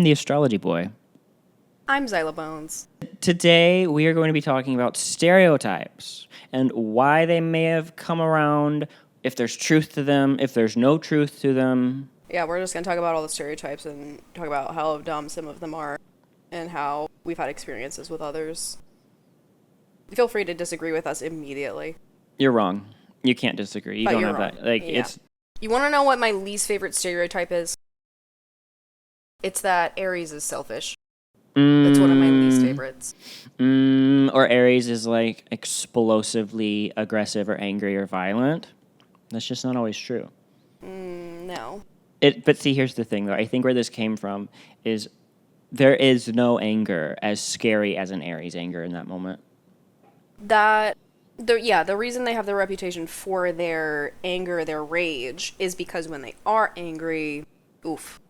I'm the Astrology Boy. I'm Xylobones. Today, we are going to be talking about stereotypes and why they may have come around, if there's truth to them, if there's no truth to them. Yeah, we're just going to talk about all the stereotypes and talk about how dumb some of them are and how we've had experiences with others. Feel free to disagree with us immediately. You're wrong. You can't disagree. You But don't you're have wrong. that. Like, Yeah. it's... You want to know what my least favorite stereotype is? It's that Aries is selfish. That's one of my least favorites. Or Aries is, like, explosively aggressive or angry or violent. That's just not always true. No. But see, here's the thing, though. I think where this came from is there is no anger as scary as an Aries anger in that moment. The reason they have the reputation for their anger, their rage, is because when they are angry, oof.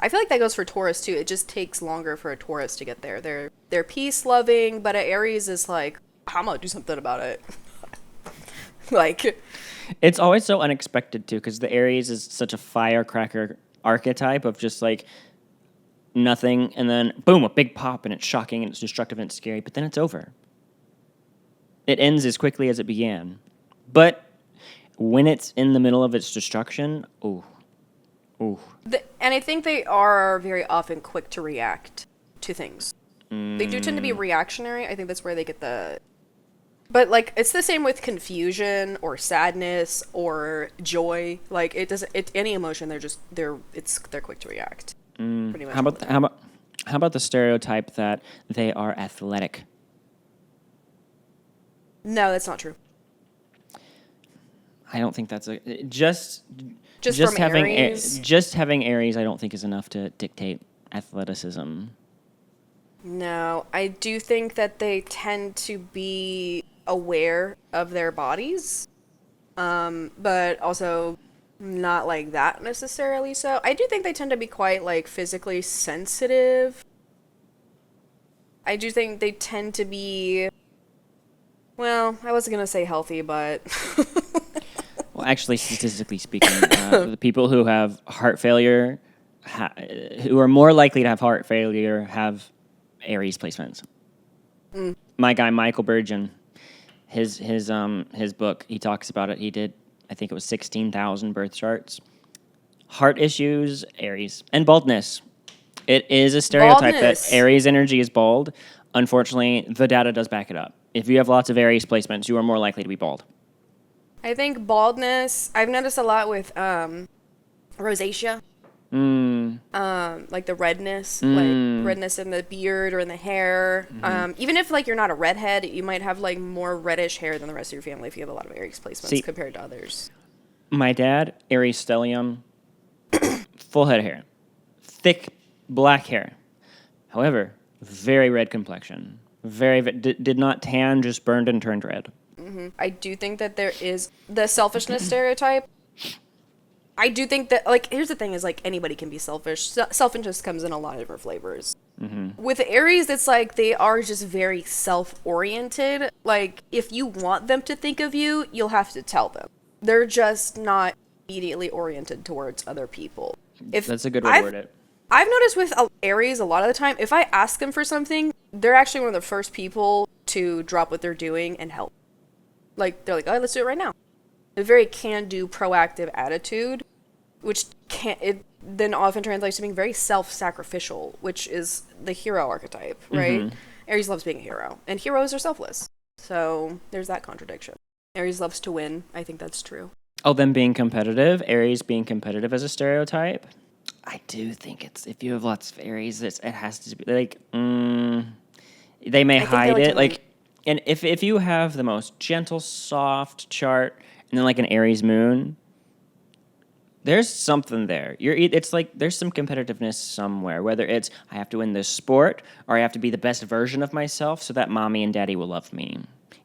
I feel like that goes for Taurus too. It just takes longer for a Taurus to get there. They're peace loving, but an Aries is like, I'm gonna do something about it. Like, It's always so unexpected too, because the Aries is such a firecracker archetype of just like nothing, and then boom, a big pop, and it's shocking and it's destructive and it's scary, but then it's over. It ends as quickly as it began. But when it's in the middle of its destruction, ooh. and I think they are very often quick to react to things. They do tend to be reactionary. I think that's where they get the... But, like, it's the same with confusion or sadness or joy. Like, any emotion, they're quick to react. Pretty much. How about the stereotype that they are athletic? No, that's not true. I don't think that's just from having Aries? just having Aries. I don't think is enough to dictate athleticism. No, I do think that they tend to be aware of their bodies, but also not like that necessarily. So I do think they tend to be quite like physically sensitive. I do think they tend to be... Well, I wasn't going to say healthy, but... Well, actually, statistically speaking, the people who have heart failure, who are more likely to have heart failure, have Aries placements. My guy, Michael Burgeon, his book, he talks about it. He did, I think it was 16,000 birth charts. Heart issues, Aries. And baldness. It is a stereotype Baldness. that Aries energy is bald. Unfortunately, the data does back it up. If you have lots of Aries placements, you are more likely to be bald. I think baldness, I've noticed a lot with rosacea. Like the redness, like redness in the beard or in the hair. Even if like you're not a redhead, you might have like more reddish hair than the rest of your family if you have a lot of Aries placements compared to others. My dad, Aries stellium, full head of hair, thick black hair. However, very red complexion. Did not tan, just burned and turned red. I do think that there is the selfishness stereotype. I do think that, like, here's the thing is, like, anybody can be selfish. Selfishness comes in a lot of different flavors. With Aries, it's like they are just very self-oriented. Like, if you want them to think of you, you'll have to tell them. They're just not immediately oriented towards other people. That's a good way to word it. I've noticed with Aries a lot of the time, if I ask them for something, they're actually one of the first people to drop what they're doing and help. Like, they're like, oh, let's do it right now. A very can-do, proactive attitude, which then often translates to being very self-sacrificial, which is the hero archetype, right? Aries loves being a hero, and heroes are selfless. So there's that contradiction. Aries loves to win. I think that's true. Oh, them being competitive, Aries being competitive as a stereotype? I do think it's, if you have lots of Aries, it has to be, like, they may hide it. Like, and if you have the most gentle, soft chart, and then like an Aries moon, there's something there. It's like there's some competitiveness somewhere, whether it's I have to win this sport or I have to be the best version of myself so that mommy and daddy will love me.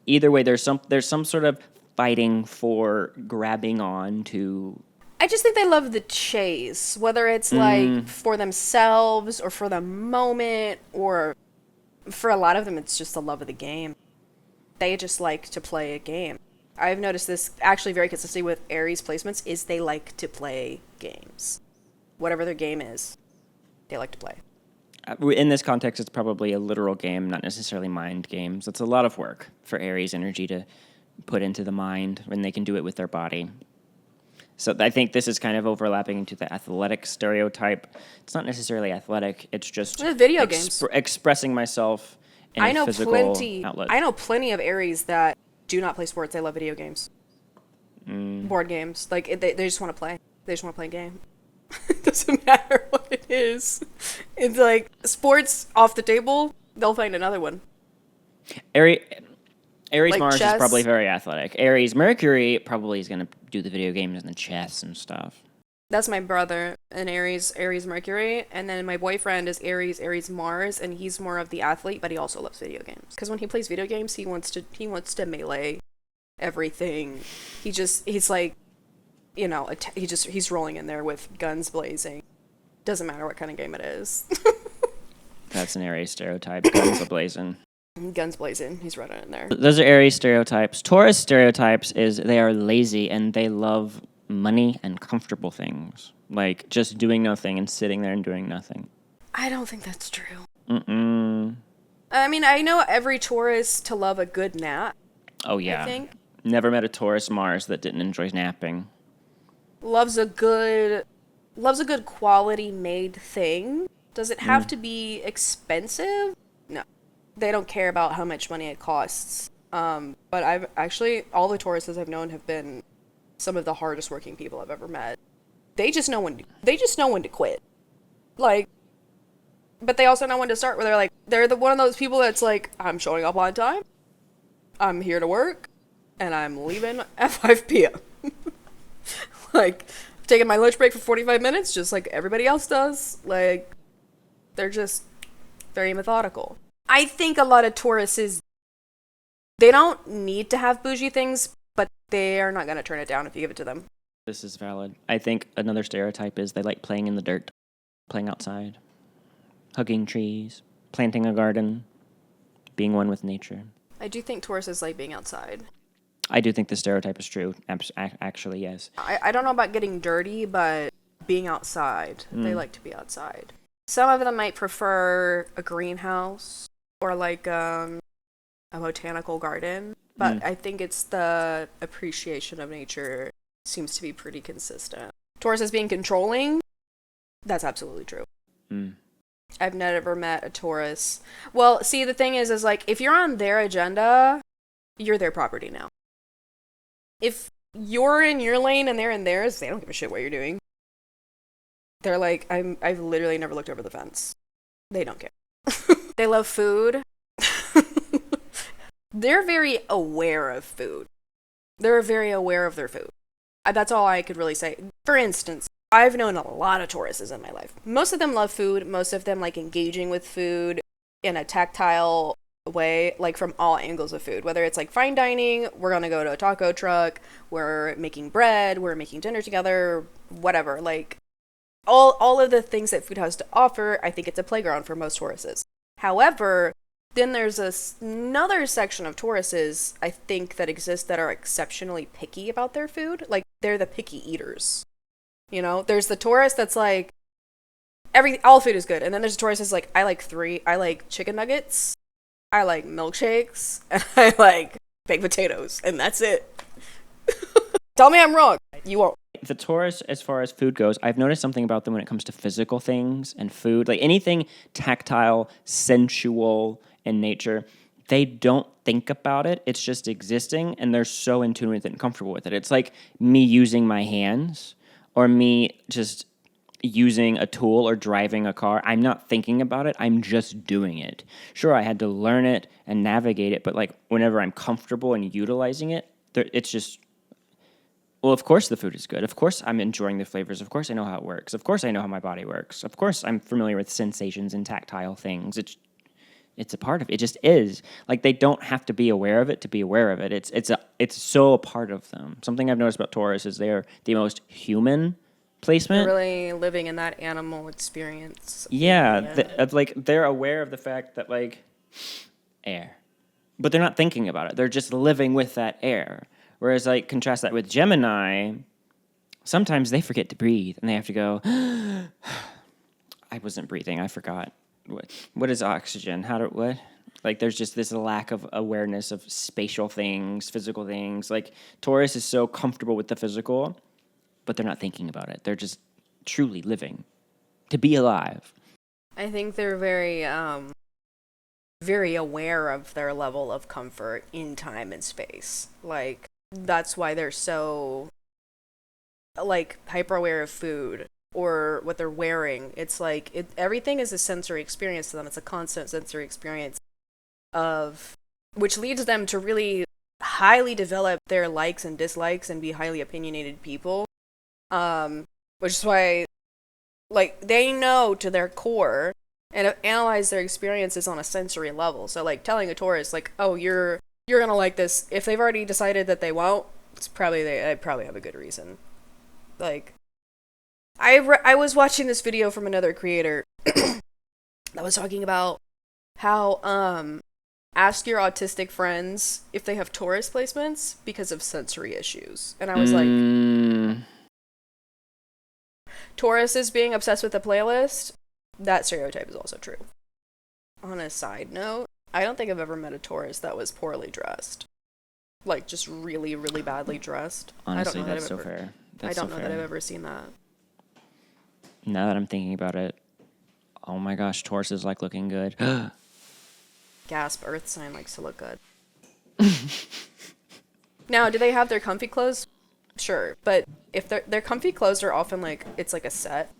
Either way, there's some sort of fighting for grabbing on to... I just think they love the chase, whether it's like for themselves or for the moment, or for a lot of them, it's just the love of the game. They just like to play a game. I've noticed this actually very consistently with Aries placements is they like to play games, whatever their game is. they like to play. In this context, it's probably a literal game, not necessarily mind games. It's a lot of work for Aries energy to put into the mind when they can do it with their body. So I think this is kind of overlapping into the athletic stereotype. It's not necessarily athletic. It's just video games. Expressing myself in a physical outlet. I know plenty of Aries that do not play sports. They love video games. Board games. Like, they just want to play. They just want to play a game. It doesn't matter what it is. It's like, sports off the table, they'll find another one. Aries Like Mars chess. is probably very athletic. Aries Mercury probably is going to do the video games and the chess and stuff. That's my brother, an Aries Mercury, and then my boyfriend is Aries Mars, and he's more of the athlete, but he also loves video games. Because when he plays video games, he wants to melee everything. He's like, you know, he's rolling in there with guns blazing. Doesn't matter what kind of game it is. That's an Aries stereotype. Guns a-blazing. Guns blazing. He's running in there. Those are Aries stereotypes. Taurus stereotypes is they are lazy and they love money and comfortable things. Like just doing nothing and sitting there and doing nothing. I don't think that's true. Mm-mm. I mean, I know every Taurus to love a good nap. Oh, yeah. I think. Never met a Taurus Mars that didn't enjoy napping. Loves a good quality made thing. Does it have to be expensive? No. They don't care about how much money it costs. But I've actually, all the Tauruses I've known have been some of the hardest working people I've ever met. They just know when to quit. Like, but they also know when to start, where they're one of those people that's like, I'm showing up on time, I'm here to work, and I'm leaving at 5 p.m. Like, taking my lunch break for 45 minutes, just like everybody else does. Like, they're just very methodical. I think a lot of Tauruses, they don't need to have bougie things, but they are not going to turn it down if you give it to them. This is valid. I think another stereotype is they like playing in the dirt, playing outside, hugging trees, planting a garden, being one with nature. I do think Tauruses like being outside. I do think the stereotype is true. Actually, yes. I don't know about getting dirty, but being outside. They like to be outside. Some of them might prefer a greenhouse or like a botanical garden, but I think it's the appreciation of nature seems to be pretty consistent. Tauruses being controlling, that's absolutely true. I've never met a Taurus. Well, see, the thing is like, if you're on their agenda, you're their property now. If you're in your lane and they're in theirs, they don't give a shit what you're doing. They're like, I've literally never looked over the fence. They don't care. They love food. They're very aware of food. They're very aware of their food. That's all I could really say. For instance, I've known a lot of Tauruses in my life. Most of them love food. Most of them like engaging with food in a tactile way, like from all angles of food. Whether it's like fine dining, we're gonna go to a taco truck, we're making bread, we're making dinner together, whatever. Like all of the things that food has to offer, I think it's a playground for most Tauruses. However, then there's another section of Tauruses, I think, that exist that are exceptionally picky about their food. Like, they're the picky eaters. You know, there's the Taurus that's like, all food is good. And then there's a Taurus that's like, I like chicken nuggets, I like milkshakes, and I like baked potatoes, and that's it. Tell me I'm wrong. You won't. The Taurus, as far as food goes, I've noticed something about them when it comes to physical things and food. Like anything tactile, sensual in nature, they don't think about it. It's just existing, and they're so in tune with it and comfortable with it. It's like me using my hands or me just using a tool or driving a car. I'm not thinking about it. I'm just doing it. Sure, I had to learn it and navigate it, but like whenever I'm comfortable and utilizing it, it's just... Well, of course the food is good. Of course I'm enjoying the flavors. Of course I know how it works. Of course I know how my body works. Of course I'm familiar with sensations and tactile things. It's a part of it. It just is. Like they don't have to be aware of it to be aware of it. It's so a part of them. Something I've noticed about Taurus is they're the most human placement. They're really living in that animal experience. Yeah. They're aware of the fact that like air. But they're not thinking about it. They're just living with that air. Whereas, like, contrast that with Gemini, sometimes they forget to breathe, and they have to go, I wasn't breathing. I forgot. What is oxygen? What? Like, there's just this lack of awareness of spatial things, physical things. Like, Taurus is so comfortable with the physical, but they're not thinking about it. They're just truly living to be alive. I think they're very aware of their level of comfort in time and space. Like, that's why they're so, like, hyper aware of food or what they're wearing. It's like, everything is a sensory experience to them. It's a constant sensory experience which leads them to really highly develop their likes and dislikes and be highly opinionated people. Which is why, like, they know to their core and analyze their experiences on a sensory level. So, like, telling a Taurus, like, oh, you're gonna like this, if they've already decided that they won't, it's probably they probably have a good reason. Like, I was watching this video from another creator that was talking about how ask your autistic friends if they have Taurus placements because of sensory issues. And I was like, Taurus is being obsessed with a playlist. That stereotype is also true. On a side note, I don't think I've ever met a Taurus that was poorly dressed. Like, just really, really badly dressed. Honestly, that's so fair. I don't know that I've ever seen that. Now that I'm thinking about it, oh my gosh, Taurus is like looking good. Gasp, Earth sign likes to look good. Now, do they have their comfy clothes? Sure, but if their comfy clothes are often like, it's like a set.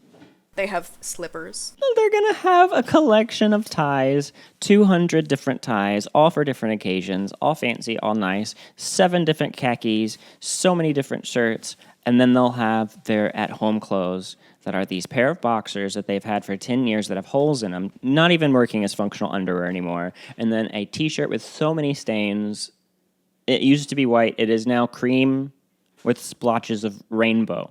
They have slippers. They're going to have a collection of ties, 200 different ties, all for different occasions, all fancy, all nice, 7 different khakis, so many different shirts, and then they'll have their at-home clothes that are these pair of boxers that they've had for 10 years that have holes in them, not even working as functional underwear anymore, and then a t-shirt with so many stains. It used to be white. It is now cream with splotches of rainbow.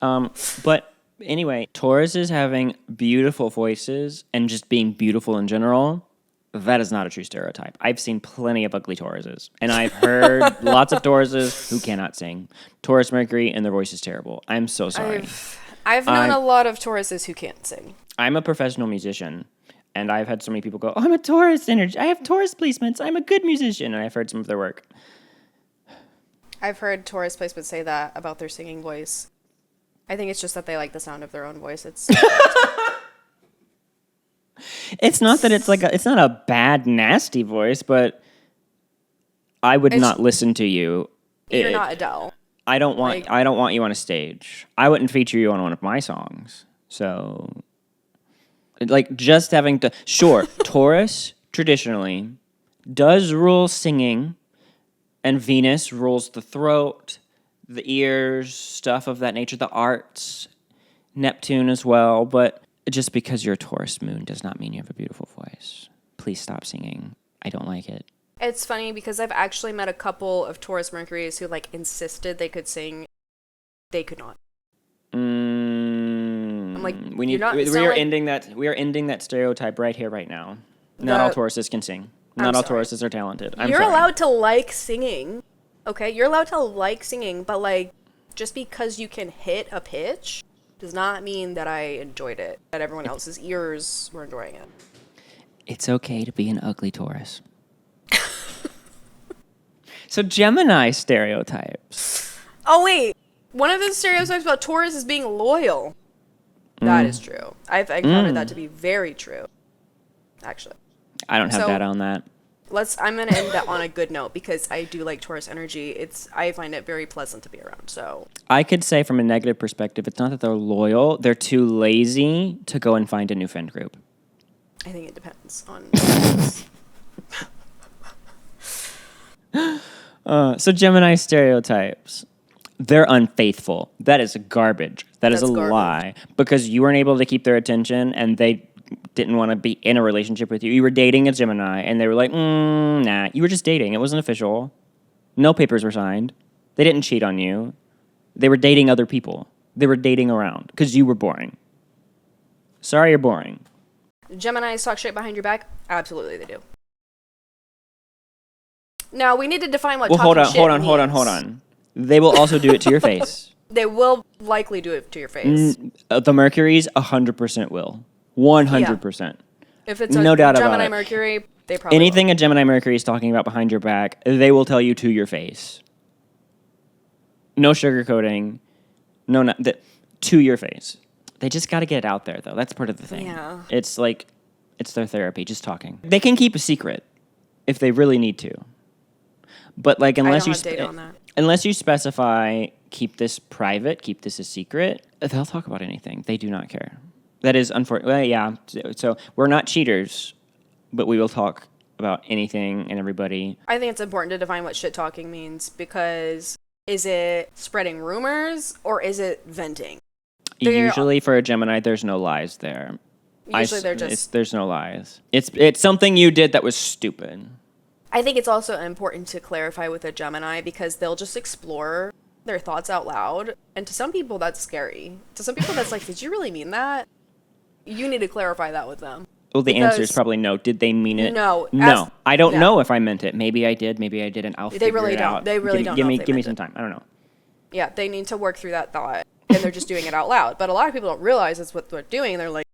But anyway, Taurus is having beautiful voices and just being beautiful in general. That is not a true stereotype. I've seen plenty of ugly Tauruses, and I've heard lots of Tauruses who cannot sing. Taurus Mercury, and their voice is terrible. I'm so sorry. I've known a lot of Tauruses who can't sing. I'm a professional musician, and I've had so many people go, oh, I'm a Taurus energy. I have Taurus placements. I'm a good musician, and I've heard some of their work. I've heard Taurus placements say that about their singing voice. I think it's just that they like the sound of their own voice. It's not that it's not a bad, nasty voice, but I would not listen to you. You're not Adele. I don't want you on a stage. I wouldn't feature you on one of my songs. So, like, just having to... Sure, Taurus, traditionally, does rule singing, and Venus rules the throat, the ears, stuff of that nature, the arts, Neptune as well, but... Just because you're a Taurus moon does not mean you have a beautiful voice. Please stop singing. I don't like it. It's funny because I've actually met a couple of Taurus Mercuries who, like, insisted they could sing. They could not. I'm like, we are ending that stereotype right here, right now. Not all Tauruses can sing. Not all Tauruses are talented. You're allowed to like singing, okay? You're allowed to like singing, but, like, just because you can hit a pitch does not mean that I enjoyed it, that everyone else's ears were enjoying it. It's okay to be an ugly Taurus. So Gemini stereotypes. Oh, wait. One of the stereotypes about Taurus is being loyal. That is true. I've encountered that to be very true, actually. I don't have data on that. I'm going to end that on a good note because I do like Taurus energy. I find it very pleasant to be around. So I could say from a negative perspective, it's not that they're loyal. They're too lazy to go and find a new friend group. I think it depends on... So Gemini stereotypes. They're unfaithful. That is garbage. That's garbage. Lie. Because you weren't able to keep their attention and they didn't want to be in a relationship with you. You were dating a Gemini, and they were like, nah. You were just dating. It wasn't official. No papers were signed. They didn't cheat on you. They were dating other people. They were dating around because you were boring. Sorry you're boring. Geminis talk shit behind your back? Absolutely they do. Now, we need to define what talking shit means. Hold on. They will also do it to your face. They will likely do it to your face. The Mercuries 100% will. 100%. If it's No doubt about Gemini it. Mercury, they probably Anything will. a Gemini Mercury is talking about behind your back, they will tell you to your face. No sugarcoating. To your face. They just got to get it out there, though. That's part of the thing. Yeah. It's like, it's their therapy, just talking. They can keep a secret if they really need to. But like, unless I don't have data on that. unless you specify, keep this private, keep this a secret, they'll talk about anything. They do not care. That is unfortunate. Well, yeah. So we're not cheaters, but we will talk about anything and everybody. I think it's important to define what shit talking means, because is it spreading rumors or is it venting? Usually for a Gemini, there's no lies there. Usually they're just... There's no lies. It's something you did that was stupid. I think it's also important to clarify with a Gemini, because they'll just explore their thoughts out loud. And to some people, that's scary. To some people, that's like, did you really mean that? You need to clarify that with them. Well, the answer is probably no. Did they mean it? No. I don't know if I meant it. Maybe I did. Maybe I didn't. I'll figure it out. They really don't. Give me some time. I don't know. Yeah, they need to work through that thought, and they're just doing it out loud. But a lot of people don't realize that's what they're doing. They're like,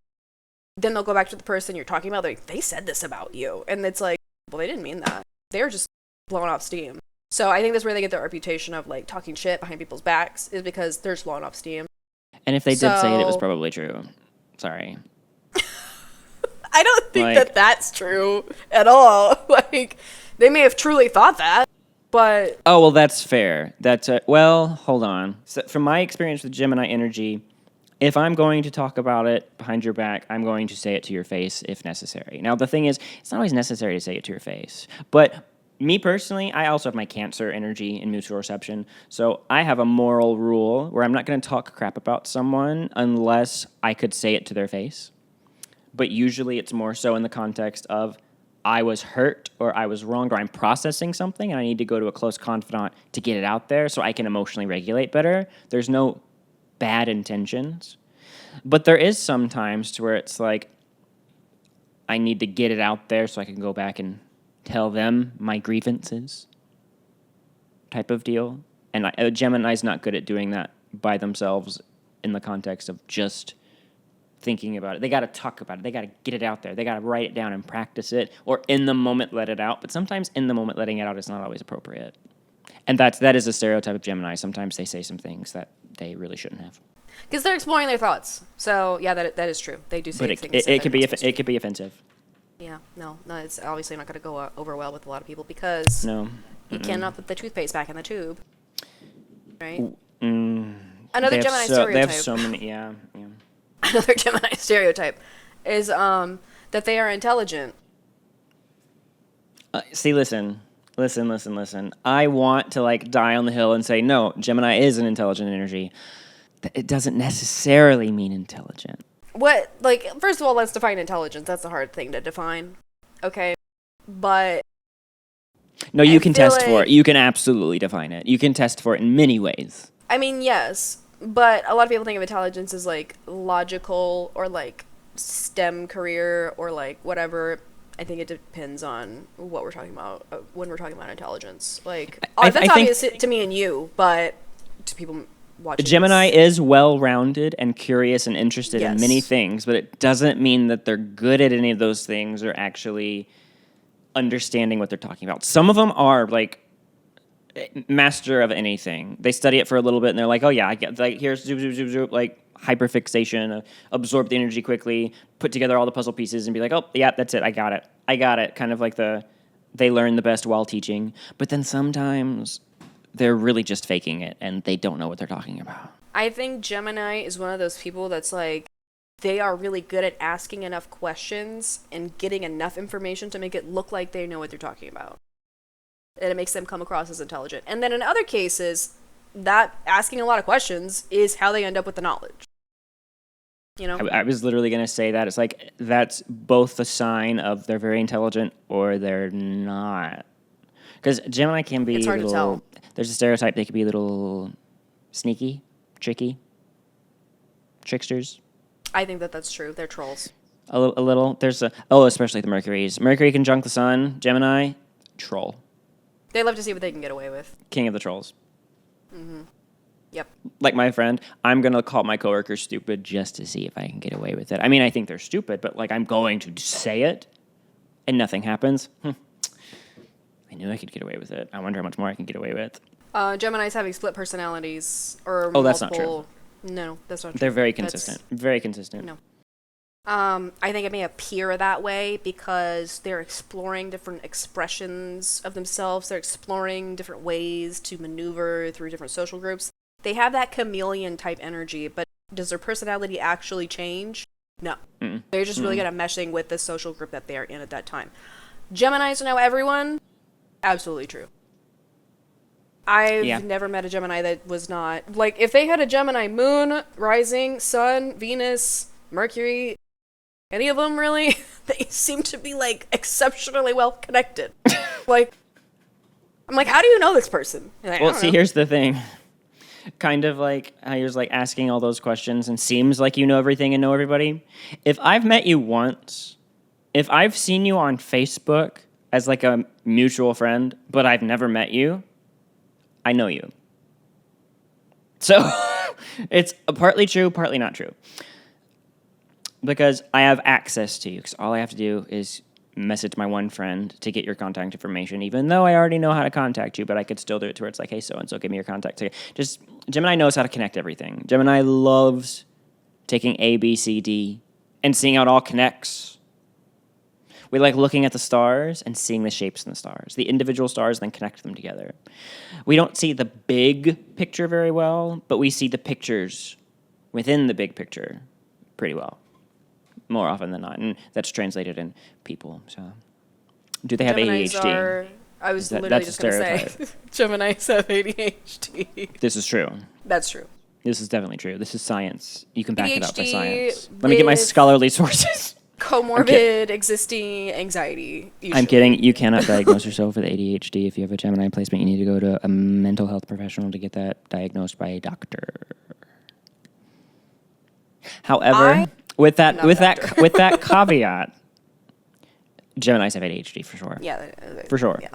then they'll go back to the person you're talking about. They're like, they said this about you, and it's like, well, they didn't mean that. They're just blowing off steam. So I think that's where they get their reputation of like talking shit behind people's backs, is because they're just blowing off steam. And if they did say it, it was probably true. Sorry. I don't think that's true at all. Like, they may have truly thought that, but... Oh, well, that's fair. Well, hold on. So from my experience with Gemini energy, if I'm going to talk about it behind your back, I'm going to say it to your face if necessary. Now, the thing is, it's not always necessary to say it to your face. But me personally, I also have my Cancer energy in mutual reception. So I have a moral rule where I'm not going to talk crap about someone unless I could say it to their face. But usually it's more so in the context of I was hurt or I was wronged or I'm processing something and I need to go to a close confidant to get it out there so I can emotionally regulate better. There's no bad intentions. But there is some times to where it's like I need to get it out there so I can go back and tell them my grievances type of deal. And Gemini's not good at doing that by themselves in the context of just thinking about it. They got to talk about it. They got to get it out there. They got to write it down and practice it, or in the moment let it out. But sometimes in the moment letting it out is not always appropriate. And that is a stereotype of Gemini. Sometimes they say some things that they really shouldn't have. Because they're exploring their thoughts. So yeah, that is true. They do say but things. It could be offensive. Yeah, no, it's obviously not going to go over well with a lot of people, because you cannot put the toothpaste back in the tube, right? Another Gemini stereotype. They have so many. Yeah. Another Gemini stereotype is that they are intelligent. See, listen. I want to like die on the hill and say, no, Gemini is an intelligent energy. It doesn't necessarily mean intelligent. What, like, first of all, let's define intelligence. That's a hard thing to define. Okay. But no, you can test for it. You can absolutely define it. You can test for it in many ways. I mean, yes. But a lot of people think of intelligence as, like, logical or, like, STEM career or, like, whatever. I think it depends on what we're talking about when we're talking about intelligence. Like, that's obvious to me and you, but to people watching Gemini is well-rounded and curious and interested in many things, but it doesn't mean that they're good at any of those things or actually understanding what they're talking about. Some of them are, like, master of anything. They study it for a little bit and they're like, oh yeah, I get, like, here's zoop, zoop, zoop, zoop, like hyperfixation, absorb the energy quickly, put together all the puzzle pieces and be like, oh yeah, that's it, I got it. Kind of like they learn the best while teaching. But then sometimes they're really just faking it and they don't know what they're talking about. I think Gemini is one of those people that's like, they are really good at asking enough questions and getting enough information to make it look like they know what they're talking about. And it makes them come across as intelligent. And then in other cases, that asking a lot of questions is how they end up with the knowledge. You know? I was literally going to say that. It's like, that's both a sign of they're very intelligent or they're not. Because Gemini can be it's hard to tell. There's a stereotype they can be a little sneaky, tricky, tricksters. I think that's true. They're trolls. A little. There's especially the Mercuries. Mercury conjunct the Sun. Gemini, troll. They love to see what they can get away with. King of the trolls. Mm-hmm. Yep. Like my friend, I'm going to call my coworkers stupid just to see if I can get away with it. I mean, I think they're stupid, but like I'm going to say it and nothing happens. I knew I could get away with it. I wonder how much more I can get away with. Gemini's having split personalities or Oh, multiple... that's not true. No, that's not true. They're very consistent. Very consistent. No. I think it may appear that way because they're exploring different expressions of themselves. They're exploring different ways to maneuver through different social groups. They have that chameleon type energy, but does their personality actually change? No. Mm-mm. They're just really good at meshing with the social group that they're in at that time. Geminis know everyone? Absolutely true. I've never met a Gemini that was not... Like, if they had a Gemini moon, rising, sun, Venus, Mercury, any of them really, they seem to be, like, exceptionally well connected. Like, I'm like, how do you know this person? Like, Well, see, here's the thing. Kind of like how you're like asking all those questions and seems like you know everything and know everybody. If I've met you once, if I've seen you on Facebook as like a mutual friend, but I've never met you, I know you. So it's partly true, partly not true. Because I have access to you, because all I have to do is message my one friend to get your contact information, even though I already know how to contact you, but I could still do it to where it's like, hey, so-and-so, give me your contact. Just, Gemini knows how to connect everything. Gemini loves taking A, B, C, D, and seeing how it all connects. We like looking at the stars and seeing the shapes in the stars, the individual stars, then connect them together. We don't see the big picture very well, but we see the pictures within the big picture pretty well. More often than not, and that's translated in people. So, do they have Geminis ADHD? I was literally just going to say, Geminis have ADHD. This is true. That's true. This is definitely true. This is science. You can back it up by ADHD science. Let me get my scholarly sources. Comorbid existing anxiety. Usually. I'm kidding. You cannot diagnose yourself with ADHD. If you have a Gemini placement, you need to go to a mental health professional to get that diagnosed by a doctor. However, with that caveat, Geminis have ADHD for sure. Yeah, for sure. Yeah.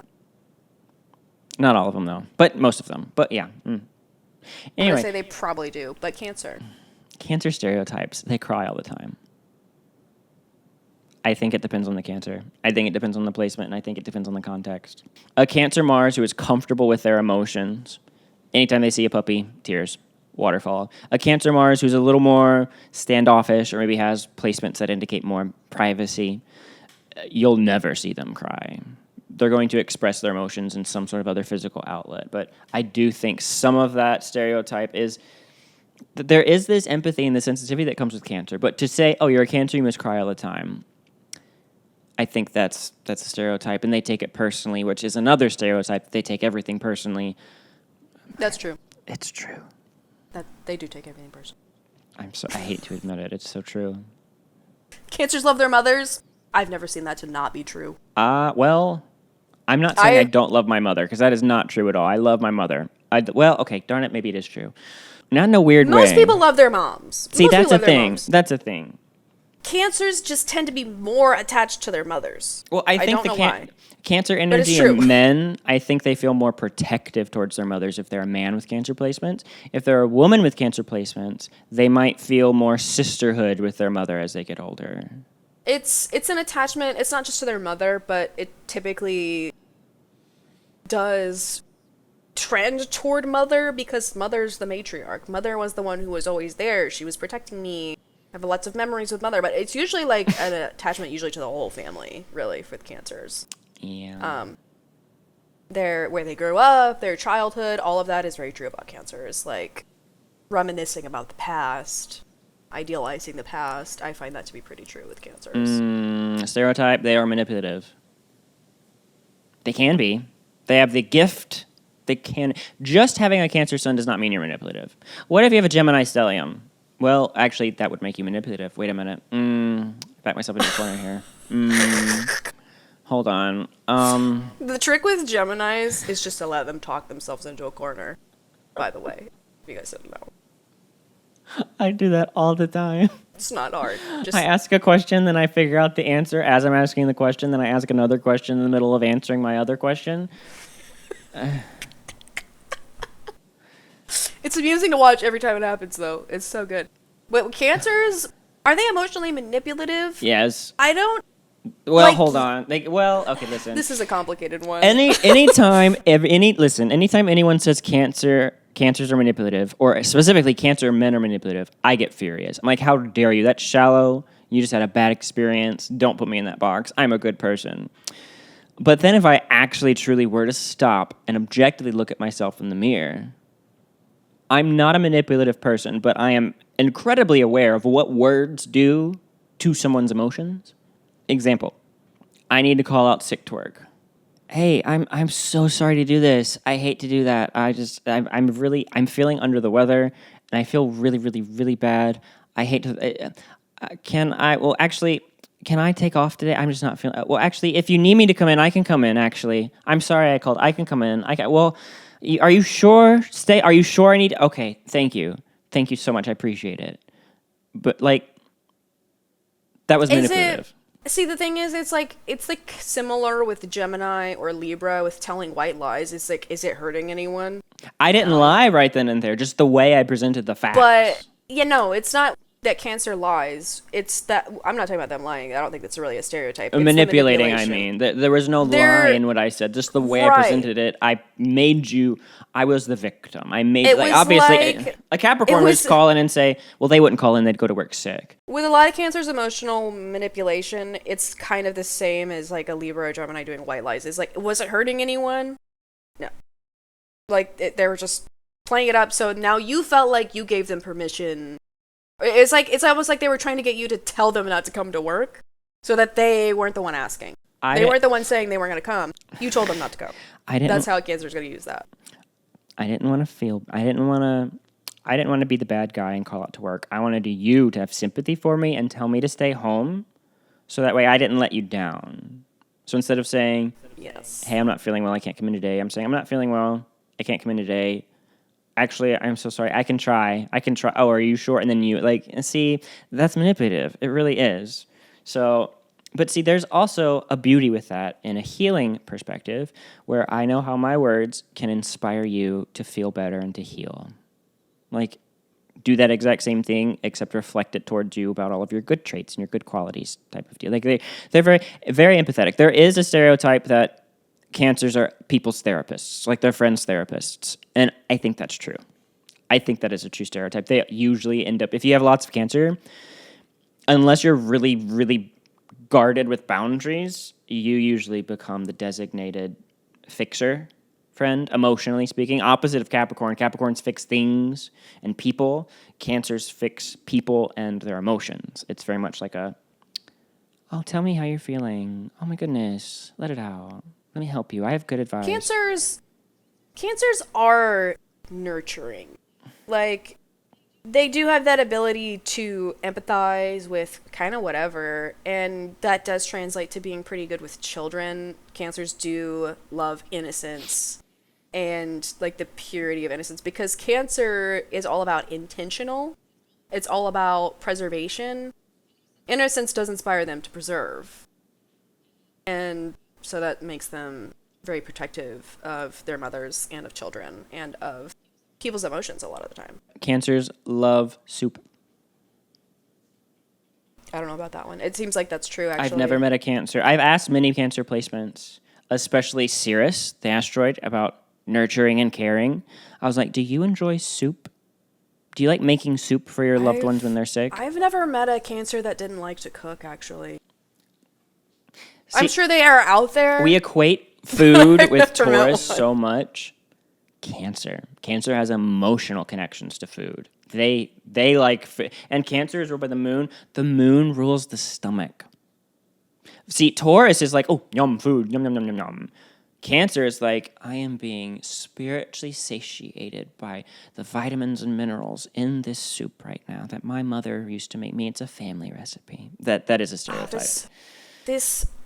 Not all of them though, but most of them. But yeah. I'm Anyway, gonna say they probably do, but Cancer. Cancer stereotypes. They cry all the time. I think it depends on the Cancer. I think it depends on the placement, and I think it depends on the context. A Cancer Mars who is comfortable with their emotions, anytime they see a puppy, tears. Waterfall. A Cancer Mars who's a little more standoffish or maybe has placements that indicate more privacy, you'll never see them cry. They're going to express their emotions in some sort of other physical outlet. But I do think some of that stereotype is that there is this empathy and the sensitivity that comes with Cancer. But to say, oh, you're a Cancer, you must cry all the time, I think that's a stereotype. And they take it personally, which is another stereotype. They take everything personally. That's true. It's true. That they do take everything personally. I hate to admit it. It's so true. Cancers love their mothers. I've never seen that to not be true. Well, I'm not saying I don't love my mother, because that is not true at all. I love my mother. Well, okay, darn it, maybe it is true. Not in a weird way. Most people love their moms. See, that's a thing. That's a thing. Cancers just tend to be more attached to their mothers. Well, I think don't know why. Cancer energy in men, I think they feel more protective towards their mothers if they're a man with Cancer placements. If they're a woman with Cancer placements, they might feel more sisterhood with their mother as they get older. It's an attachment. It's not just to their mother, but it typically does trend toward mother because mother's the matriarch. Mother was the one who was always there. She was protecting me. I have lots of memories with mother, but it's usually like an attachment usually to the whole family, really, with Cancers. Yeah. Where they grew up, their childhood, all of that is very true about Cancers. Like, reminiscing about the past, idealizing the past, I find that to be pretty true with Cancers. Stereotype, they are manipulative. They can be. They have the gift. They can. Just having a Cancer sun does not mean you're manipulative. What if you have a Gemini stellium? Well, actually, that would make you manipulative. Wait a minute. Back myself into the corner here. Hold on. The trick with Geminis is just to let them talk themselves into a corner, by the way. If you guys didn't know. I do that all the time. It's not hard. Just I ask a question, then I figure out the answer as I'm asking the question, then I ask another question in the middle of answering my other question. It's amusing to watch every time it happens, though. It's so good. But cancers, are they emotionally manipulative? Yes. I don't. Well, Like, hold on. Okay, listen. This is a complicated one. Anytime anyone says cancers are manipulative, or specifically cancer men are manipulative, I get furious. I'm like, how dare you? That's shallow. You just had a bad experience. Don't put me in that box. I'm a good person. But then if I actually truly were to stop and objectively look at myself in the mirror, I'm not a manipulative person, but I am incredibly aware of what words do to someone's emotions. Example, I need to call out sick to work. Hey, I'm so sorry to do this. I hate to do that. I'm feeling under the weather, and I feel really, really, really bad. I hate to. Can I take off today? I'm just not feeling. Well, actually, if you need me to come in, I can come in. Actually, I'm sorry I called. I can come in. Are you sure? Are you sure I need? Okay, thank you so much. I appreciate it. But that was manipulative. See, the thing is, it's like similar with Gemini or Libra with telling white lies. It's like, is it hurting anyone? I didn't lie right then and there, just the way I presented the facts. But, it's not that Cancer lies. It's that, I'm not talking about them lying. I don't think that's really a stereotype. It's manipulating, I mean. There was no lie in what I said. Just the way I presented it, I was the victim. Obviously, a Capricorn would call in and say, well, they wouldn't call in, they'd go to work sick. With a lot of Cancer's emotional manipulation, it's kind of the same as like a Libra or Gemini doing white lies. It's like, was it hurting anyone? No. They were just playing it up, so now you felt like you gave them permission. It's almost like they were trying to get you to tell them not to come to work so that they weren't the one asking. They weren't the one saying they weren't going to come. You told them not to come. That's how Cancer's going to use that. I didn't want to be the bad guy and call out to work. I wanted you to have sympathy for me and tell me to stay home so that way I didn't let you down. So instead of saying, yes, hey, I'm not feeling well, I can't come in today, I'm saying, I'm not feeling well, I can't come in today. Actually, I'm so sorry. I can try. Oh, are you sure? And then see, that's manipulative. It really is. So, but see, there's also a beauty with that in a healing perspective where I know how my words can inspire you to feel better and to heal. Do that exact same thing, except reflect it towards you about all of your good traits and your good qualities type of deal. They're very, very empathetic. There is a stereotype that Cancers are people's therapists, like their friends' therapists. And I think that's true. I think that is a true stereotype. They usually end up, if you have lots of Cancer, unless you're really, really guarded with boundaries, you usually become the designated fixer friend, emotionally speaking. Opposite of Capricorn. Capricorns fix things and people. Cancers fix people and their emotions. It's very much like oh, tell me how you're feeling. Oh my goodness, let it out. Let me help you. I have good advice. Cancers are nurturing. They do have that ability to empathize with kind of whatever, and that does translate to being pretty good with children. Cancers do love innocence and the purity of innocence, because Cancer is all about intentional. It's all about preservation. Innocence does inspire them to preserve. And so that makes them very protective of their mothers and of children and of people's emotions a lot of the time. Cancers love soup. I don't know about that one. It seems like that's true, actually. I've never met a Cancer. I've asked many Cancer placements, especially Cirrus, the asteroid, about nurturing and caring. I was like, do you enjoy soup? Do you like making soup for your loved ones when they're sick? I've never met a Cancer that didn't like to cook, actually. See, I'm sure they are out there. We equate food with Taurus so much. Cancer has emotional connections to food. They like food. And Cancer is ruled by the moon. The moon rules the stomach. See, Taurus is like, oh, yum, food, yum, yum, yum, yum, yum. Cancer is like, I am being spiritually satiated by the vitamins and minerals in this soup right now that my mother used to make me. It's a family recipe. That is a stereotype.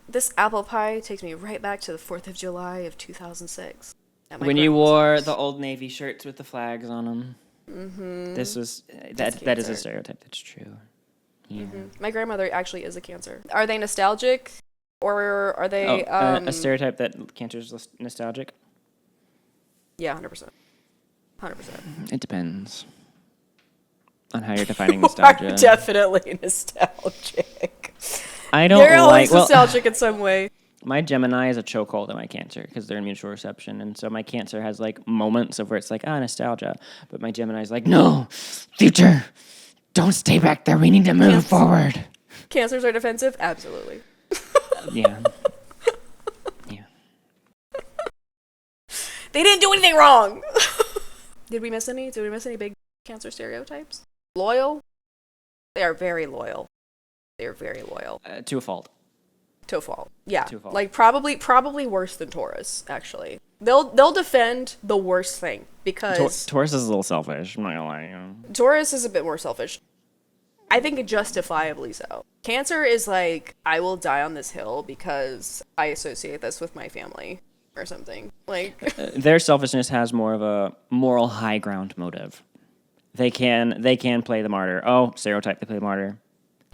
This apple pie takes me right back to the 4th of July of 2006. When you wore the Old Navy shirts with the flags on them. Mm-hmm. That is a stereotype. That's true. Yeah. Mm-hmm. My grandmother actually is a Cancer. Are they nostalgic? Or are they... a stereotype that Cancer is nostalgic? Yeah, 100%. 100%. It depends on how you're defining Are nostalgia. definitely nostalgic. I don't They're like. always Well, nostalgic in some way. my Gemini is a chokehold on my Cancer because they're in mutual reception, and so my Cancer has like moments of where it's like nostalgia, but my Gemini is like, no, future, don't stay back there. We need to move forward. Cancers are defensive, absolutely. Yeah. They didn't do anything wrong. Did we miss any? Did we miss any big Cancer stereotypes? Loyal. They are very loyal. They are very loyal. To a fault. To a fault. Yeah. To a fault. Like probably worse than Taurus, actually. They'll defend the worst thing because Taurus is a little selfish. I'm not gonna lie. You know. Taurus is a bit more selfish. I think justifiably so. Cancer is like, I will die on this hill because I associate this with my family or something. Like Their selfishness has more of a moral high ground motive. They can play the martyr. Oh, stereotype. They play the martyr.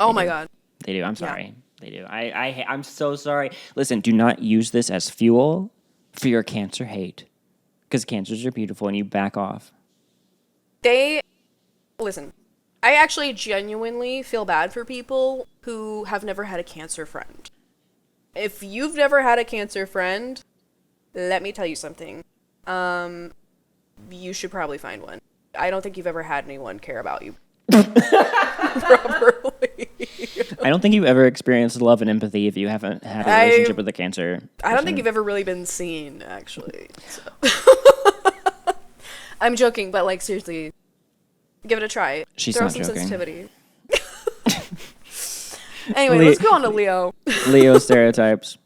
oh my god. They do. I'm sorry. They do. I'm so sorry. Listen, do not use this as fuel for your Cancer hate. Because Cancers are beautiful and you back off. Listen, I actually genuinely feel bad for people who have never had a Cancer friend. If you've never had a Cancer friend, let me tell you something. You should probably find one. I don't think you've ever had anyone care about you properly. I don't think you've ever experienced love and empathy if you haven't had a relationship with a Cancer. I don't think you've ever really been seen, actually. So. I'm joking, but like seriously, give it a try. She's Throw not some joking. sensitivity. Anyway, let's go on to Leo. Leo stereotypes.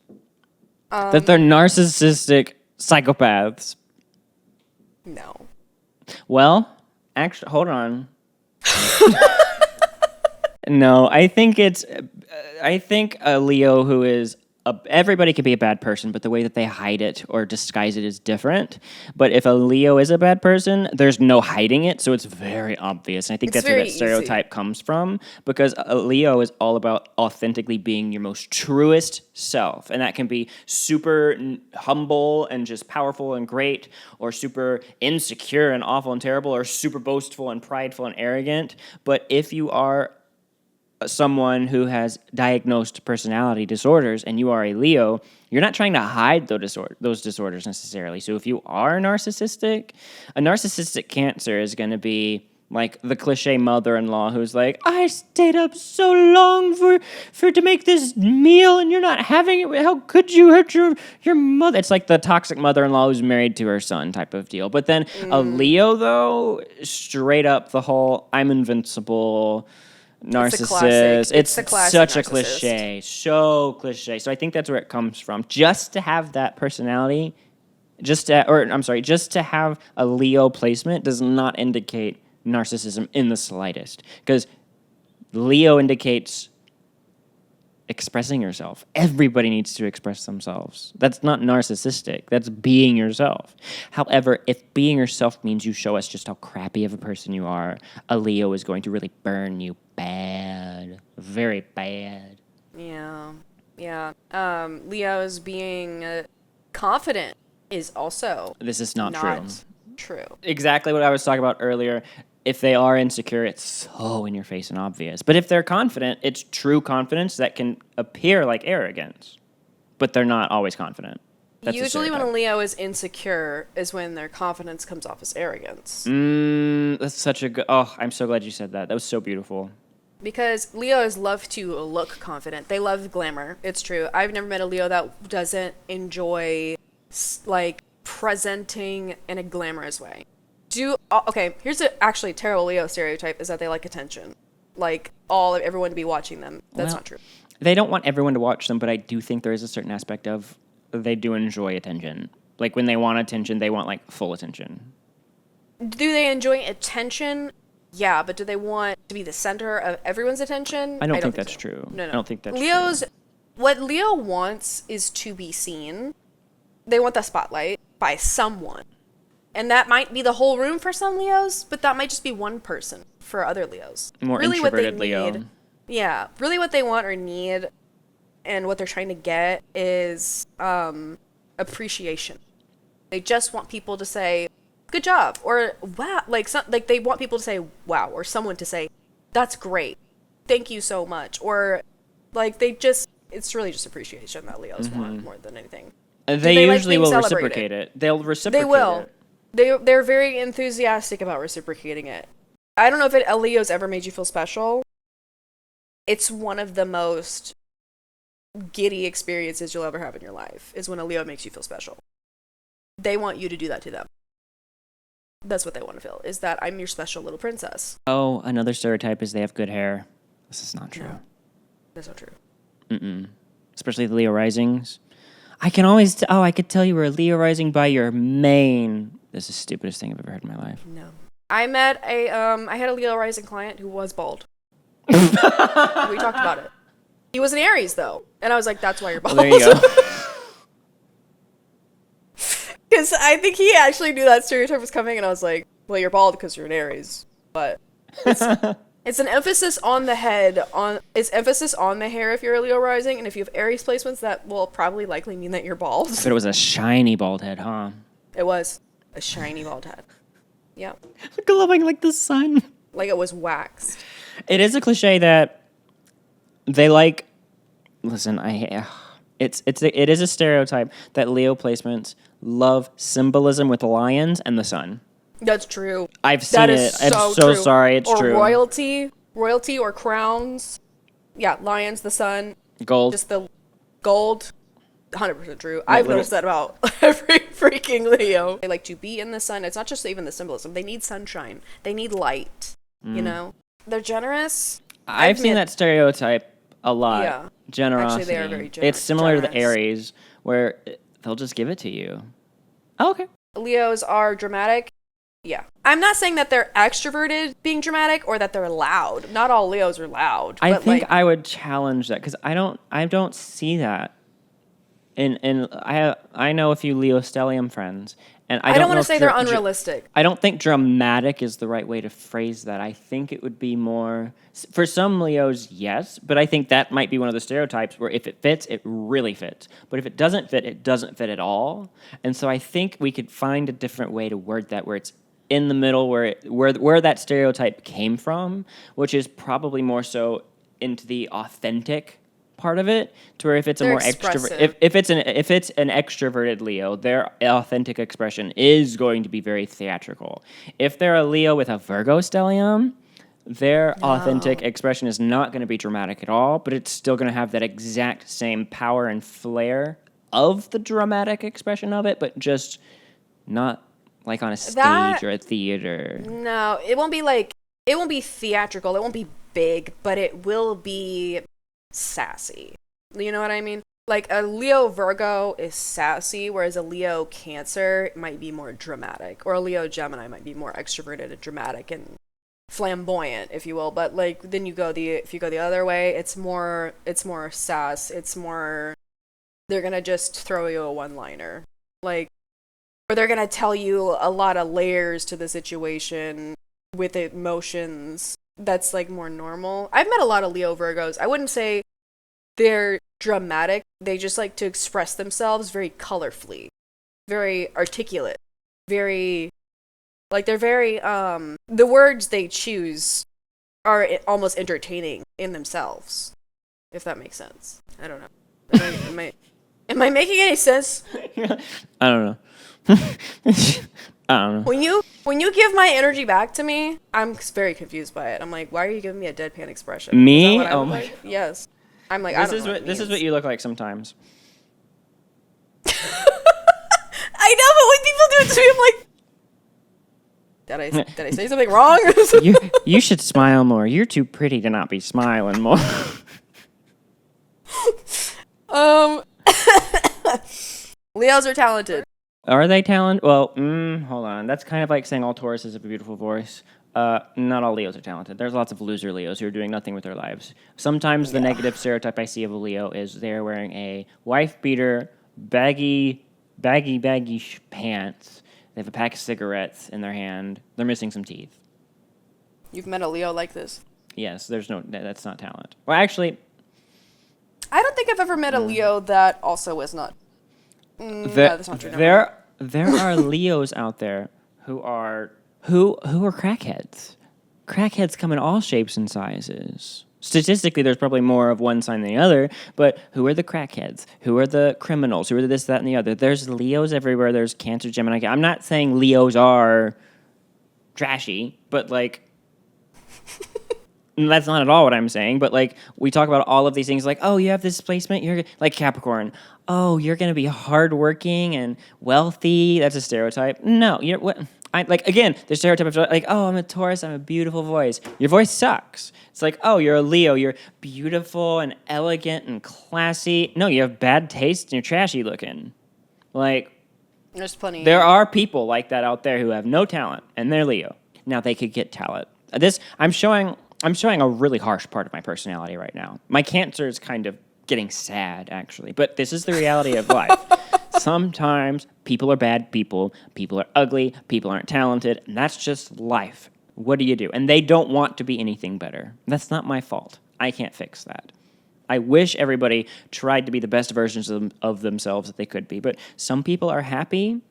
That they're narcissistic psychopaths. No. Well, actually, hold on. No, I think a Leo who is everybody can be a bad person, but the way that they hide it or disguise it is different. But if a Leo is a bad person, there's no hiding it, so it's very obvious. And I think that's where that stereotype comes from, because a Leo is all about authentically being your most truest self, and that can be super humble and just powerful and great, or super insecure and awful and terrible, or super boastful and prideful and arrogant. But if you are someone who has diagnosed personality disorders and you are a Leo, you're not trying to hide those disorders necessarily. So if you are narcissistic, a narcissistic Cancer is going to be like the cliche mother-in-law who's like, I stayed up so long for to make this meal and you're not having it. How could you hurt your mother? It's like the toxic mother-in-law who's married to her son type of deal. But then a Leo, though, straight up the whole I'm invincible narcissist. It's such a cliche. So cliche. So I think that's where it comes from. Just to have that personality, just to have a Leo placement does not indicate narcissism in the slightest. Because Leo indicates expressing yourself. Everybody needs to express themselves. That's not narcissistic. That's being yourself. However, if being yourself means you show us just how crappy of a person you are, a Leo is going to really burn you bad. Very bad. Yeah. Leo's being confident is also This is not true. Exactly what I was talking about earlier. If they are insecure, it's so in your face and obvious. But if they're confident, it's true confidence that can appear like arrogance. But they're not always confident. That's Usually when a Leo is insecure is when their confidence comes off as arrogance. That's such a good... Oh, I'm so glad you said that. That was so beautiful. Because Leos love to look confident. They love glamour. It's true. I've never met a Leo that doesn't enjoy, like, presenting in a glamorous way. Okay, here's a actually terrible Leo stereotype, is that they like attention. Like, everyone to be watching them. That's not true. They don't want everyone to watch them, but I do think there is a certain aspect of they do enjoy attention. Like, when they want attention, they want, like, full attention. Do they enjoy attention? Yeah, but do they want to be the center of everyone's attention? I don't think that's true. No. I don't think that's true. What Leo wants is to be seen. They want the spotlight by someone. And that might be the whole room for some Leos, but that might just be one person for other Leos. More really introverted what they Leo. need, yeah, really what they want or need and what they're trying to get is appreciation. They just want people to say, good job, or wow, like they want people to say wow, or someone to say that's great, thank you so much, or like it's really just appreciation that Leos want more than anything. They like usually being will celebrated? reciprocate it. They'll reciprocate They will. it. They're very enthusiastic about reciprocating it. I don't know if a Leo's ever made you feel special. It's one of the most giddy experiences you'll ever have in your life, is when a Leo makes you feel special. They want you to do that to them. That's what they want to feel, is that I'm your special little princess. Oh, another stereotype is they have good hair. This is not true. No, that's not true. Mm-mm. Especially the Leo risings. I can always I could tell you were a Leo rising by your mane. This is the stupidest thing I've ever heard in my life. No. I had a Leo rising client who was bald. We talked about it. He was an Aries, though. And I was like, that's why you're bald. Well, there you go. Because I think he actually knew that stereotype was coming, and I was like, well, you're bald because you're an Aries. But it's an emphasis on the head, it's emphasis on the hair if you're a Leo rising, and if you have Aries placements, that will probably likely mean that you're bald. But it was a shiny bald head, huh? It was a shiny bald head. Yeah. Glowing like the sun. Like it was waxed. It is a cliche that they like. Listen, it is a stereotype that Leo placements love symbolism with lions and the sun. That's true. I've seen it. I'm so sorry. It's true. Or royalty or crowns. Yeah, lions, the sun. Gold. Just the gold. 100% true. I've noticed that about every freaking Leo. They like to be in the sun. It's not just even the symbolism. They need sunshine. They need light. You know? They're generous. I've seen that stereotype a lot. Yeah. Generosity. Actually, they are very generous. It's similar to the Aries, where they'll just give it to you. Oh, okay. Leos are dramatic. Yeah. I'm not saying that they're extroverted being dramatic or that they're loud. Not all Leos are loud. I think I would challenge that, because I don't see that. And I know a few Leo stellium friends, and I don't want to say they're unrealistic. I don't think dramatic is the right way to phrase that. I think it would be more, for some Leos, yes, but I think that might be one of the stereotypes where if it fits, it really fits. But if it doesn't fit, it doesn't fit at all. And so I think we could find a different way to word that, where it's in the middle, where that stereotype came from, which is probably more so into the authentic part of it, to where if it's a more extrovert, if it's an extroverted Leo, their authentic expression is going to be very theatrical. If they're a Leo with a Virgo stellium, their authentic expression is not going to be dramatic at all, but it's still going to have that exact same power and flair of the dramatic expression of it, but just not like on a stage or a theater. No, it won't be theatrical, it won't be big, but it will be sassy. You know what I mean? Like a Leo Virgo is sassy, whereas a Leo Cancer might be more dramatic, or a Leo Gemini might be more extroverted and dramatic and flamboyant, if you will. But like then if you go the other way, it's more sass. It's more, they're gonna just throw you a one-liner, like, or they're gonna tell you a lot of layers to the situation with emotions. That's like more normal. I've met a lot of Leo Virgos. I wouldn't say they're dramatic. They just like to express themselves very colorfully, very articulate, very, like they're very, the words they choose are almost entertaining in themselves, if that makes sense. I don't know. Am I making any sense? I don't know. I don't know. When you give my energy back to me, I'm very confused by it. I'm like, why are you giving me a deadpan expression? Me? Oh my God. Yes. I'm like, this is what you look like sometimes. I know, but when people do it to me, I'm like, did I say something wrong? You should smile more. You're too pretty to not be smiling more. Leos are talented. Are they talented? Well, hold on. That's kind of like saying all Tauruses have a beautiful voice. Not all Leos are talented. There's lots of loser Leos who are doing nothing with their lives. Sometimes the negative stereotype I see of a Leo is they're wearing a wife beater, baggy pants. They have a pack of cigarettes in their hand. They're missing some teeth. You've met a Leo like this? Yes, that's not talent. Well, actually, I don't think I've ever met a Leo that also is not. No, that's not true. There are Leos out there who are crackheads. Crackheads come in all shapes and sizes. Statistically, there's probably more of one sign than the other, but who are the crackheads? Who are the criminals? Who are this, that, and the other? There's Leos everywhere. There's Cancer, Gemini. I'm not saying Leos are trashy, but like, that's not at all what I'm saying. But like, we talk about all of these things like, oh, you have this placement. You're like Capricorn. Oh, you're going to be hardworking and wealthy. That's a stereotype. No, you're what? Like, again, the stereotype of like, oh, I'm a Taurus, I'm a beautiful voice. Your voice sucks. It's like, oh, you're a Leo, you're beautiful and elegant and classy. No, you have bad taste and you're trashy looking. Like, there's plenty. There are people like that out there who have no talent, and they're Leo. Now they could get talent. I'm showing a really harsh part of my personality right now. My Cancer is kind of getting sad, actually, but this is the reality of life. Sometimes people are bad people are ugly, people aren't talented, and that's just life. What do you do? And they don't want to be anything better. That's not my fault. I can't fix that. I wish everybody tried to be the best versions of themselves that they could be, but some people are happy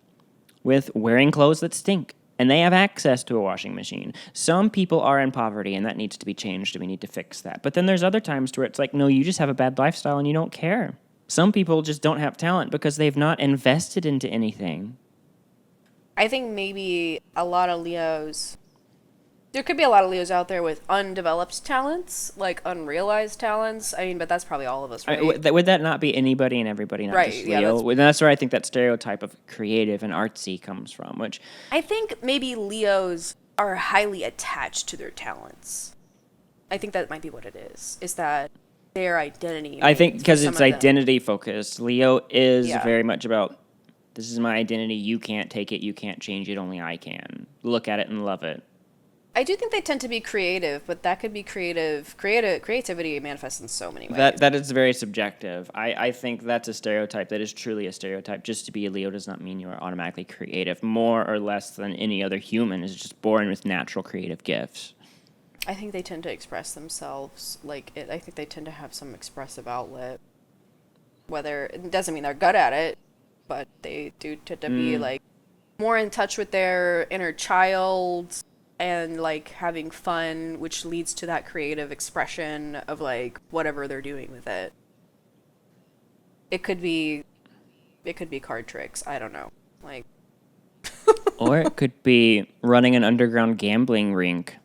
with wearing clothes that stink, and they have access to a washing machine. Some people are in poverty, and that needs to be changed, and we need to fix that. But then there's other times where it's like, no, you just have a bad lifestyle, and you don't care. Some people just don't have talent because they've not invested into anything. I think maybe a lot of Leos... There could be a lot of Leos out there with undeveloped talents, like unrealized talents. I mean, but that's probably all of us, right? Would that not be anybody and everybody, not just Leo? Yeah, that's where I think that stereotype of creative and artsy comes from, which... I think maybe Leos are highly attached to their talents. I think that might be what it is that their identity... I think because it's identity-focused. Leo is very much about, this is my identity, you can't take it, you can't change it, only I can. Look at it and love it. I do think they tend to be creative, but that could be creativity manifests in so many ways. That is very subjective. I think that's a stereotype. That is truly a stereotype. Just to be a Leo does not mean you are automatically creative. More or less than any other human is just born with natural creative gifts. I think they tend to express themselves. I think they tend to have some expressive outlet. Whether it doesn't mean they're good at it, but they do tend to be like more in touch with their inner child. And like having fun, which leads to that creative expression of like whatever they're doing with it. It could be card tricks. I don't know. Like, or it could be running an underground gambling rink.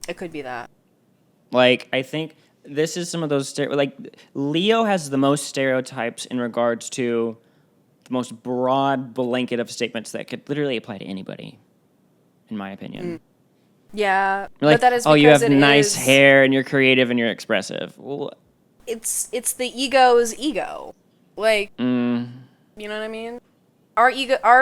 It could be that. Like, I think this is some of those like Leo has the most stereotypes in regards to the most broad blanket of statements that could literally apply to anybody. In my opinion. Yeah, like, but that is because you have nice hair and you're creative and you're expressive. Well, it's the ego's ego. Like, you know what I mean? Are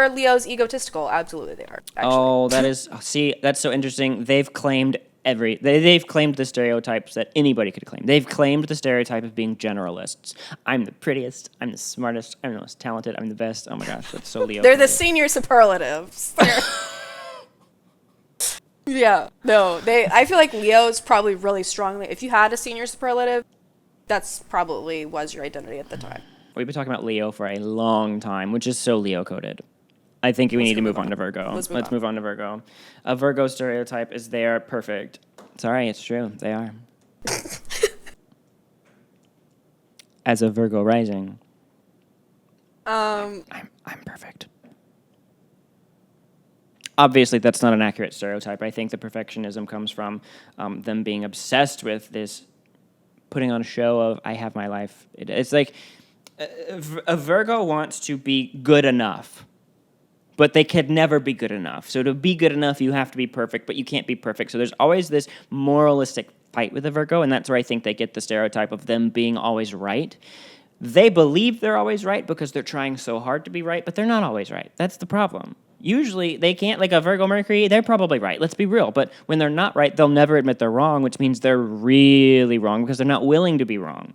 Leos egotistical? Absolutely they are. Actually. Oh, that's so interesting. They've claimed they've claimed the stereotypes that anybody could claim. They've claimed the stereotype of being generalists. I'm the prettiest, I'm the smartest, I'm the most talented, I'm the best. Oh my gosh, that's so Leo. They're the senior superlatives. Yeah, no, I feel like Leo's probably really strongly, if you had a senior superlative, that's probably was your identity at the time. We've been talking about Leo for a long time, which is so Leo-coded. I think we need to move on to Virgo. Let's move on to Virgo. A Virgo stereotype is they are perfect. Sorry, it's true. They are. As a Virgo rising, I'm perfect. Obviously, that's not an accurate stereotype. I think the perfectionism comes from them being obsessed with this, putting on a show of, I have my life. It's like a Virgo wants to be good enough, but they could never be good enough. So to be good enough, you have to be perfect, but you can't be perfect. So there's always this moralistic fight with a Virgo, and that's where I think they get the stereotype of them being always right. They believe they're always right because they're trying so hard to be right, but they're not always right. That's the problem. Usually, they can't, like a Virgo Mercury, they're probably right. Let's be real. But when they're not right, they'll never admit they're wrong, which means they're really wrong because they're not willing to be wrong.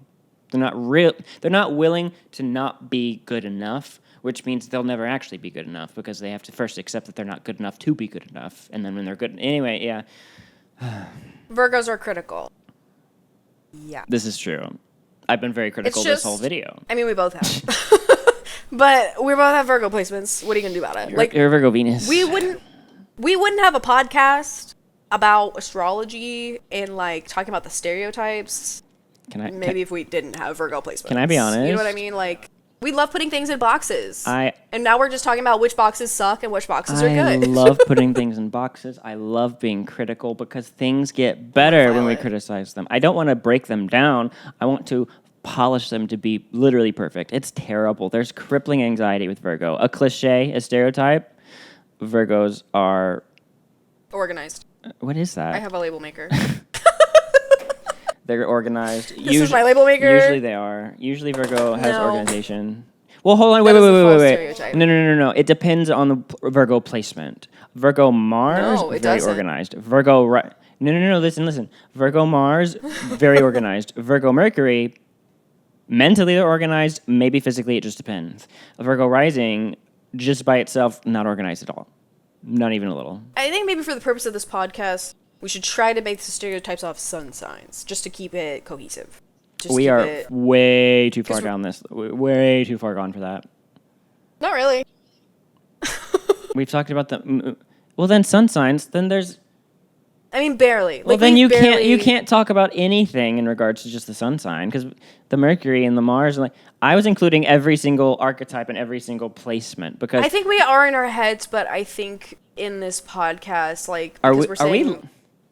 They're not willing to not be good enough, which means they'll never actually be good enough because they have to first accept that they're not good enough to be good enough. And then when they're good... Anyway, yeah. Virgos are critical. Yeah. This is true. I've been very critical this whole video. I mean, we both have. But we both have Virgo placements. What are you going to do about it? You're Virgo Venus. We wouldn't... we wouldn't have a podcast about astrology and like talking about the stereotypes. If we didn't have Virgo placements. Can I be honest? You know what I mean? Like, we love putting things in boxes. And now we're just talking about which boxes suck and which boxes are good. I love putting things in boxes. I love being critical because things get better when we criticize them. I don't want to break them down. I want to polish them to be literally perfect. It's terrible. There's crippling anxiety with Virgo. A cliche, a stereotype, Virgos are... organized. What is that? I have a label maker. They're organized. This is my label maker. Usually they are. Usually Virgo has organization. Well, hold on. Wait. No. It depends on the Virgo placement. Virgo Mars, very organized. No. Listen. Virgo Mars, very organized. Virgo Mercury, mentally they're organized. Maybe physically, it just depends. Virgo Rising, just by itself, not organized at all. Not even a little. I think maybe for the purpose of this podcast, we should try to make the stereotypes off sun signs, just to keep it cohesive. We are way too far down this. Way too far gone for that. Not really. We've talked about the... Well, then sun signs, then there's... I mean, barely. Well, then you can't talk about anything in regards to just the sun sign, because the Mercury and the Mars... I was including every single archetype and every single placement, because... I think we are in our heads, but I think in this podcast,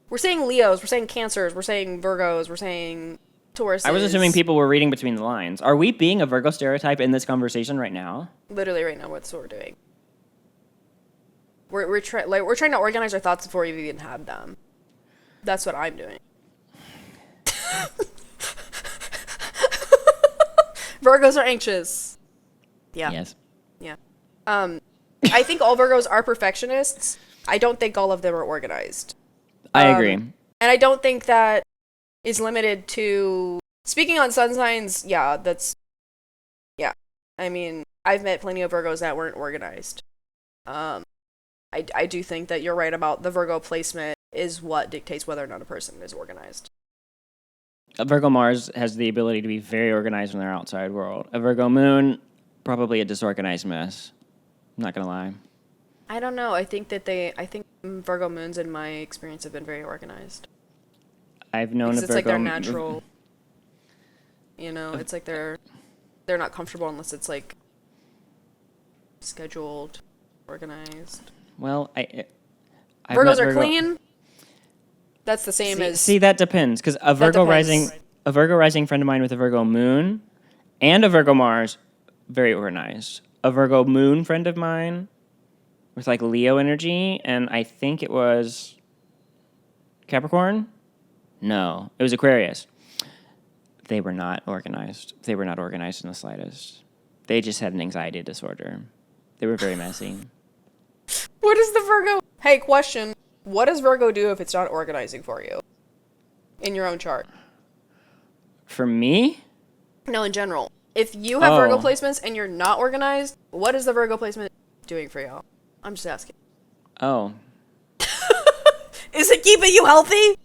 we're saying Leos, we're saying Cancers, we're saying Virgos, we're saying Tauruses. I was assuming people were reading between the lines. Are we being a Virgo stereotype in this conversation right now? Literally right now, that's what we're doing. We're trying to organize our thoughts before we even had them. That's what I'm doing. Virgos are anxious. Yeah. Yes. Yeah. I think all Virgos are perfectionists. I don't think all of them are organized. I agree. And I don't think that is limited to... Speaking on sun signs, yeah. I mean, I've met plenty of Virgos that weren't organized. I do think that you're right about the Virgo placement is what dictates whether or not a person is organized. A Virgo Mars has the ability to be very organized in their outside world. A Virgo Moon, probably a disorganized mess. I'm not going to lie. I don't know. I think Virgo moons, in my experience, have been very organized. I've known because a Virgo... it's like they're natural. It's like they're not comfortable unless it's like scheduled, organized. Well, Virgos are clean. That's the same as... See, that depends, because a Virgo rising friend of mine with a Virgo Moon and a Virgo Mars, very organized. A Virgo Moon friend of mine with like Leo energy, and I think it was Capricorn? No, it was Aquarius. They were not organized. They were not organized in the slightest. They just had an anxiety disorder. They were very messy. What is the Virgo? Hey, question. What does Virgo do if it's not organizing for you? In your own chart. For me? No, in general. If you have Virgo placements and you're not organized, what is the Virgo placement doing for you? I'm just asking. Oh. Is it keeping you healthy?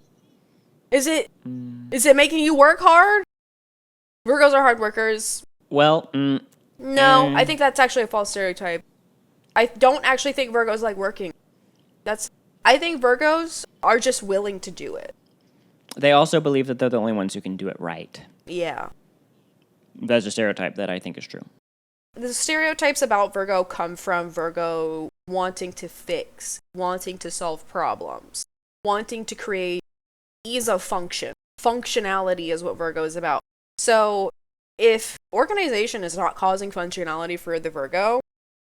Is it making you work hard? Virgos are hard workers. Well, no, I think that's actually a false stereotype. I don't actually think Virgos like working. I think Virgos are just willing to do it. They also believe that they're the only ones who can do it right. Yeah. That's a stereotype that I think is true. The stereotypes about Virgo come from Virgo wanting to fix, wanting to solve problems, wanting to create ease of function. Functionality is what Virgo is about. So if organization is not causing functionality for the Virgo,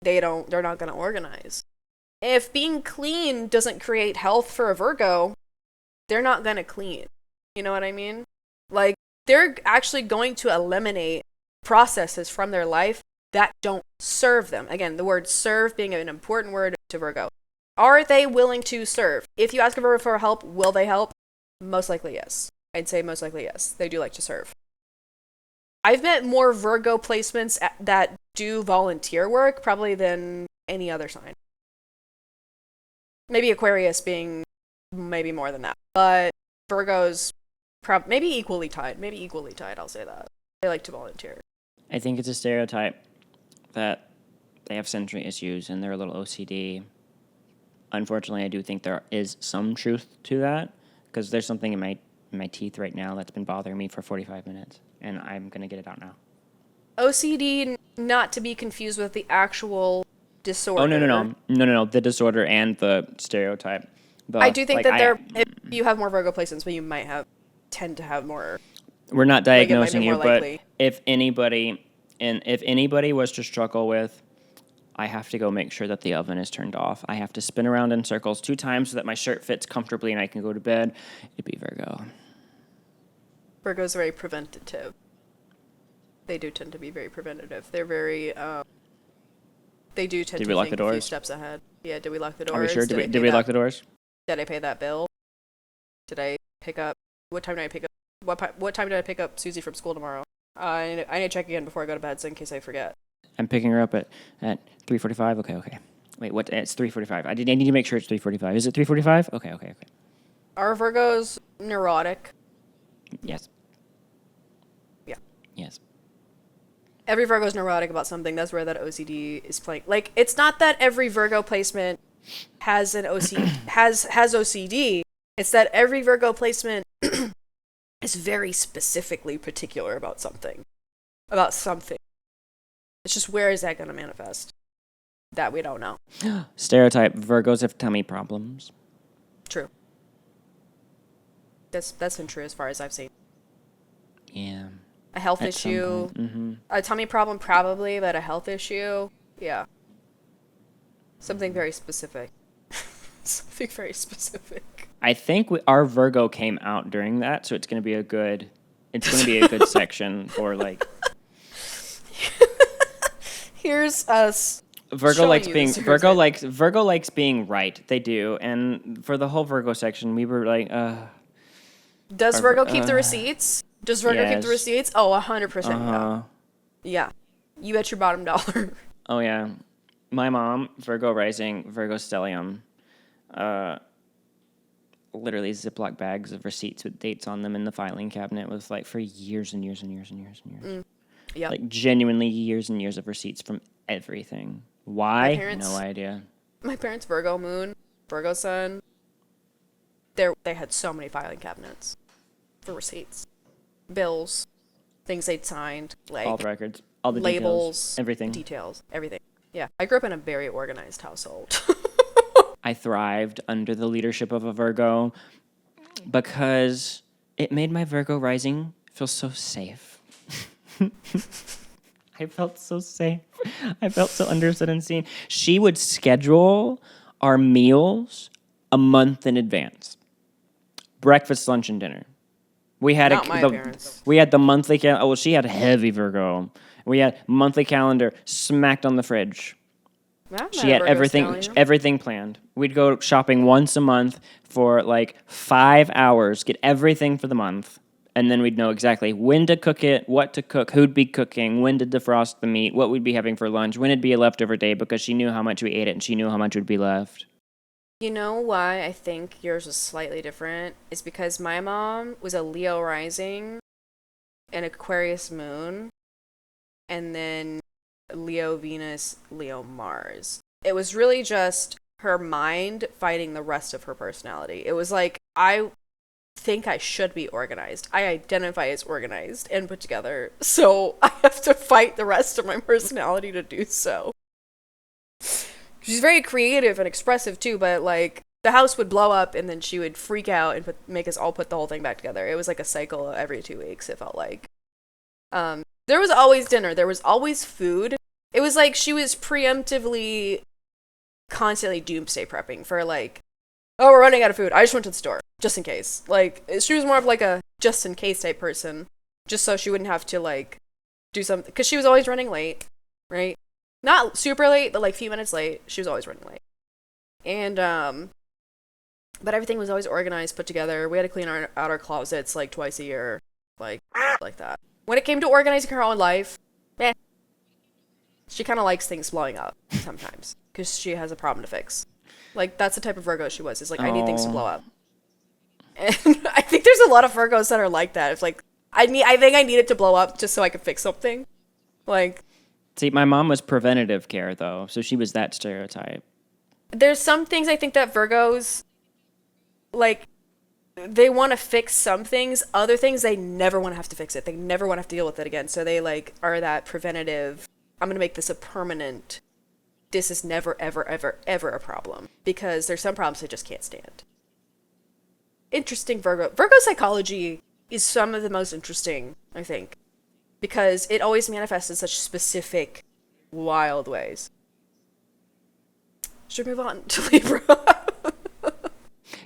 they're not going to organize. If being clean doesn't create health for a Virgo, they're not going to clean. You know what I mean? Like, they're actually going to eliminate processes from their life that don't serve them. Again, the word serve being an important word to Virgo. Are they willing to serve? If you ask a Virgo for help, will they help? Most likely yes. I'd say most likely yes. They do like to serve. I've met more Virgo placements that do volunteer work probably than any other sign. Maybe Aquarius being maybe more than that. But Virgos, maybe equally tied. I'll say that. They like to volunteer. I think it's a stereotype that they have sensory issues and they're a little OCD. unfortunately, I do think there is some truth to that because there's something in my teeth right now that's been bothering me for 45 minutes, and I'm gonna get it out now. OCD, not to be confused with the actual disorder. Oh no, the disorder and the stereotype. I do think that if you have more Virgo placements, but you might tend to have more. We're not diagnosing you, but likely. if anybody was to struggle with, I have to go make sure that the oven is turned off. I have to spin around in circles 2 times so that my shirt fits comfortably and I can go to bed. It'd be Virgo. Virgo's very preventative. They do tend to be very preventative. They're very. They do tend to think a few steps ahead. Yeah, did we lock the doors? Are we sure? Did we lock the doors? Did I pay that bill? Did I pick up? What time did I pick up? What time did I pick up Susie from school tomorrow? I need to check again before I go to bed, so in case I forget. I'm picking her up at 3:45. Okay. Wait, what? It's 3:45. I need to make sure it's 3:45. Is it 3:45? Okay. Are Virgos neurotic? Yes. Yeah. Yes. Every Virgo is neurotic about something. That's where that OCD is playing. Like, it's not that every Virgo placement has an has OCD. It's that every Virgo placement is very specifically particular about something. It's just, where is that going to manifest? That we don't know. Stereotype: Virgos have tummy problems. True. That's been true as far as I've seen. Yeah. A health issue. Mm-hmm. A tummy problem, probably, but a health issue, yeah. Something very specific. Something very specific. I think our Virgo came out during that, so it's going to be a good section for like. Here's us. Virgo likes being right. They do, and for the whole Virgo section, we were like, Does Virgo keep the receipts? Does Virgo keep the receipts? Oh, 100%. Uh-huh. Yeah. You bet your bottom dollar. Oh yeah, my mom, Virgo rising, Virgo stellium. Literally Ziploc bags of receipts with dates on them in the filing cabinet was like for years and years and years and years and years. Yeah. Like genuinely years and years of receipts from everything. Why? No idea. My parents' Virgo moon, Virgo sun. They had so many filing cabinets for receipts, bills, things they'd signed, like all the records, all the labels, details, everything. Yeah, I grew up in a very organized household. I thrived under the leadership of a Virgo because it made my Virgo rising feel so safe. I felt so safe. I felt so understood and seen. She would schedule our meals a month in advance. Breakfast, lunch, and dinner. We had we had the monthly calendar. Oh, she had a heavy Virgo. We had monthly calendar smacked on the fridge. She had everything planned. We'd go shopping once a month for like 5 hours, get everything for the month, and then we'd know exactly when to cook it, what to cook, who'd be cooking, when to defrost the meat, what we'd be having for lunch, when it'd be a leftover day, because she knew how much we ate it and she knew how much would be left. You know why I think yours was slightly different? Is because my mom was a Leo rising, an Aquarius moon, and then Leo Venus, Leo Mars. It was really just her mind fighting the rest of her personality. It was like, I think I should be organized. I identify as organized and put together, so I have to fight the rest of my personality to do so. She's very creative and expressive too, but like the house would blow up and then she would freak out and make us all put the whole thing back together. It was like a cycle every 2 weeks, it felt like. There was always dinner. There was always food. It was like she was preemptively constantly doomsday prepping for like, oh, we're running out of food. I just went to the store just in case. Like, she was more of like a just in case type person, just so she wouldn't have to like do something, because she was always running late, right? Not super late, but like a few minutes late. She was always running late. And, but everything was always organized, put together. We had to clean out our closets like twice a year, like that. When it came to organizing her own life, she kind of likes things blowing up sometimes because she has a problem to fix. Like, that's the type of Virgo she was. It's like, I need things to blow up. And I think there's a lot of Virgos that are like that. It's like, I think I need it to blow up just so I can fix something. Like, see, my mom was preventative care though, so she was that stereotype. There's some things I think that Virgos, like, they want to fix some things. Other things, they never want to have to fix it. They never want to have to deal with it again. So they, like, are that preventative, I'm going to make this a permanent, this is never, ever, ever, ever a problem. Because there's some problems they just can't stand. Interesting Virgo psychology is some of the most interesting, I think. Because it always manifests in such specific, wild ways. Should we move on to Libra?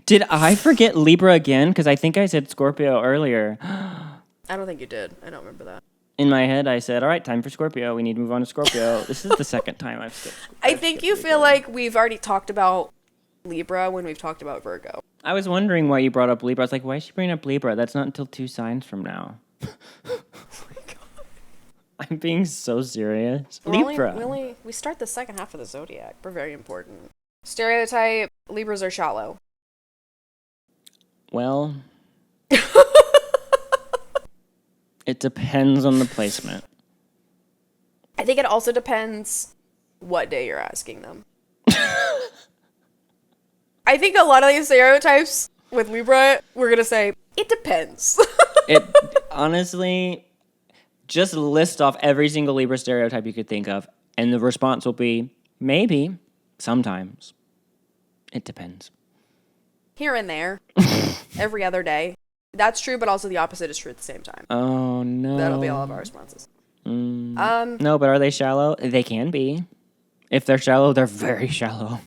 Did I forget Libra again? Because I think I said Scorpio earlier. I don't think you did. I don't remember that. In my head, I said, all right, time for Scorpio. We need to move on to Scorpio. This is the second time I've skipped. I think you feel like we've already talked about Libra when we've talked about Virgo. I was wondering why you brought up Libra. I was like, why is she bringing up Libra? That's not until 2 signs from now. Oh my god. I'm being so serious. Libra. We start the second half of the zodiac. We're very important. Stereotype, Libras are shallow. Well, it depends on the placement. I think it also depends what day you're asking them. I think a lot of these stereotypes with Libra, we're going to say, it depends. It honestly, just list off every single Libra stereotype you could think of, and the response will be, maybe, sometimes. It depends. Here and there. Every other day. That's true, but also the opposite is true at the same time. Oh, no. That'll be all of our responses. No, but are they shallow? They can be. If they're shallow, they're very shallow.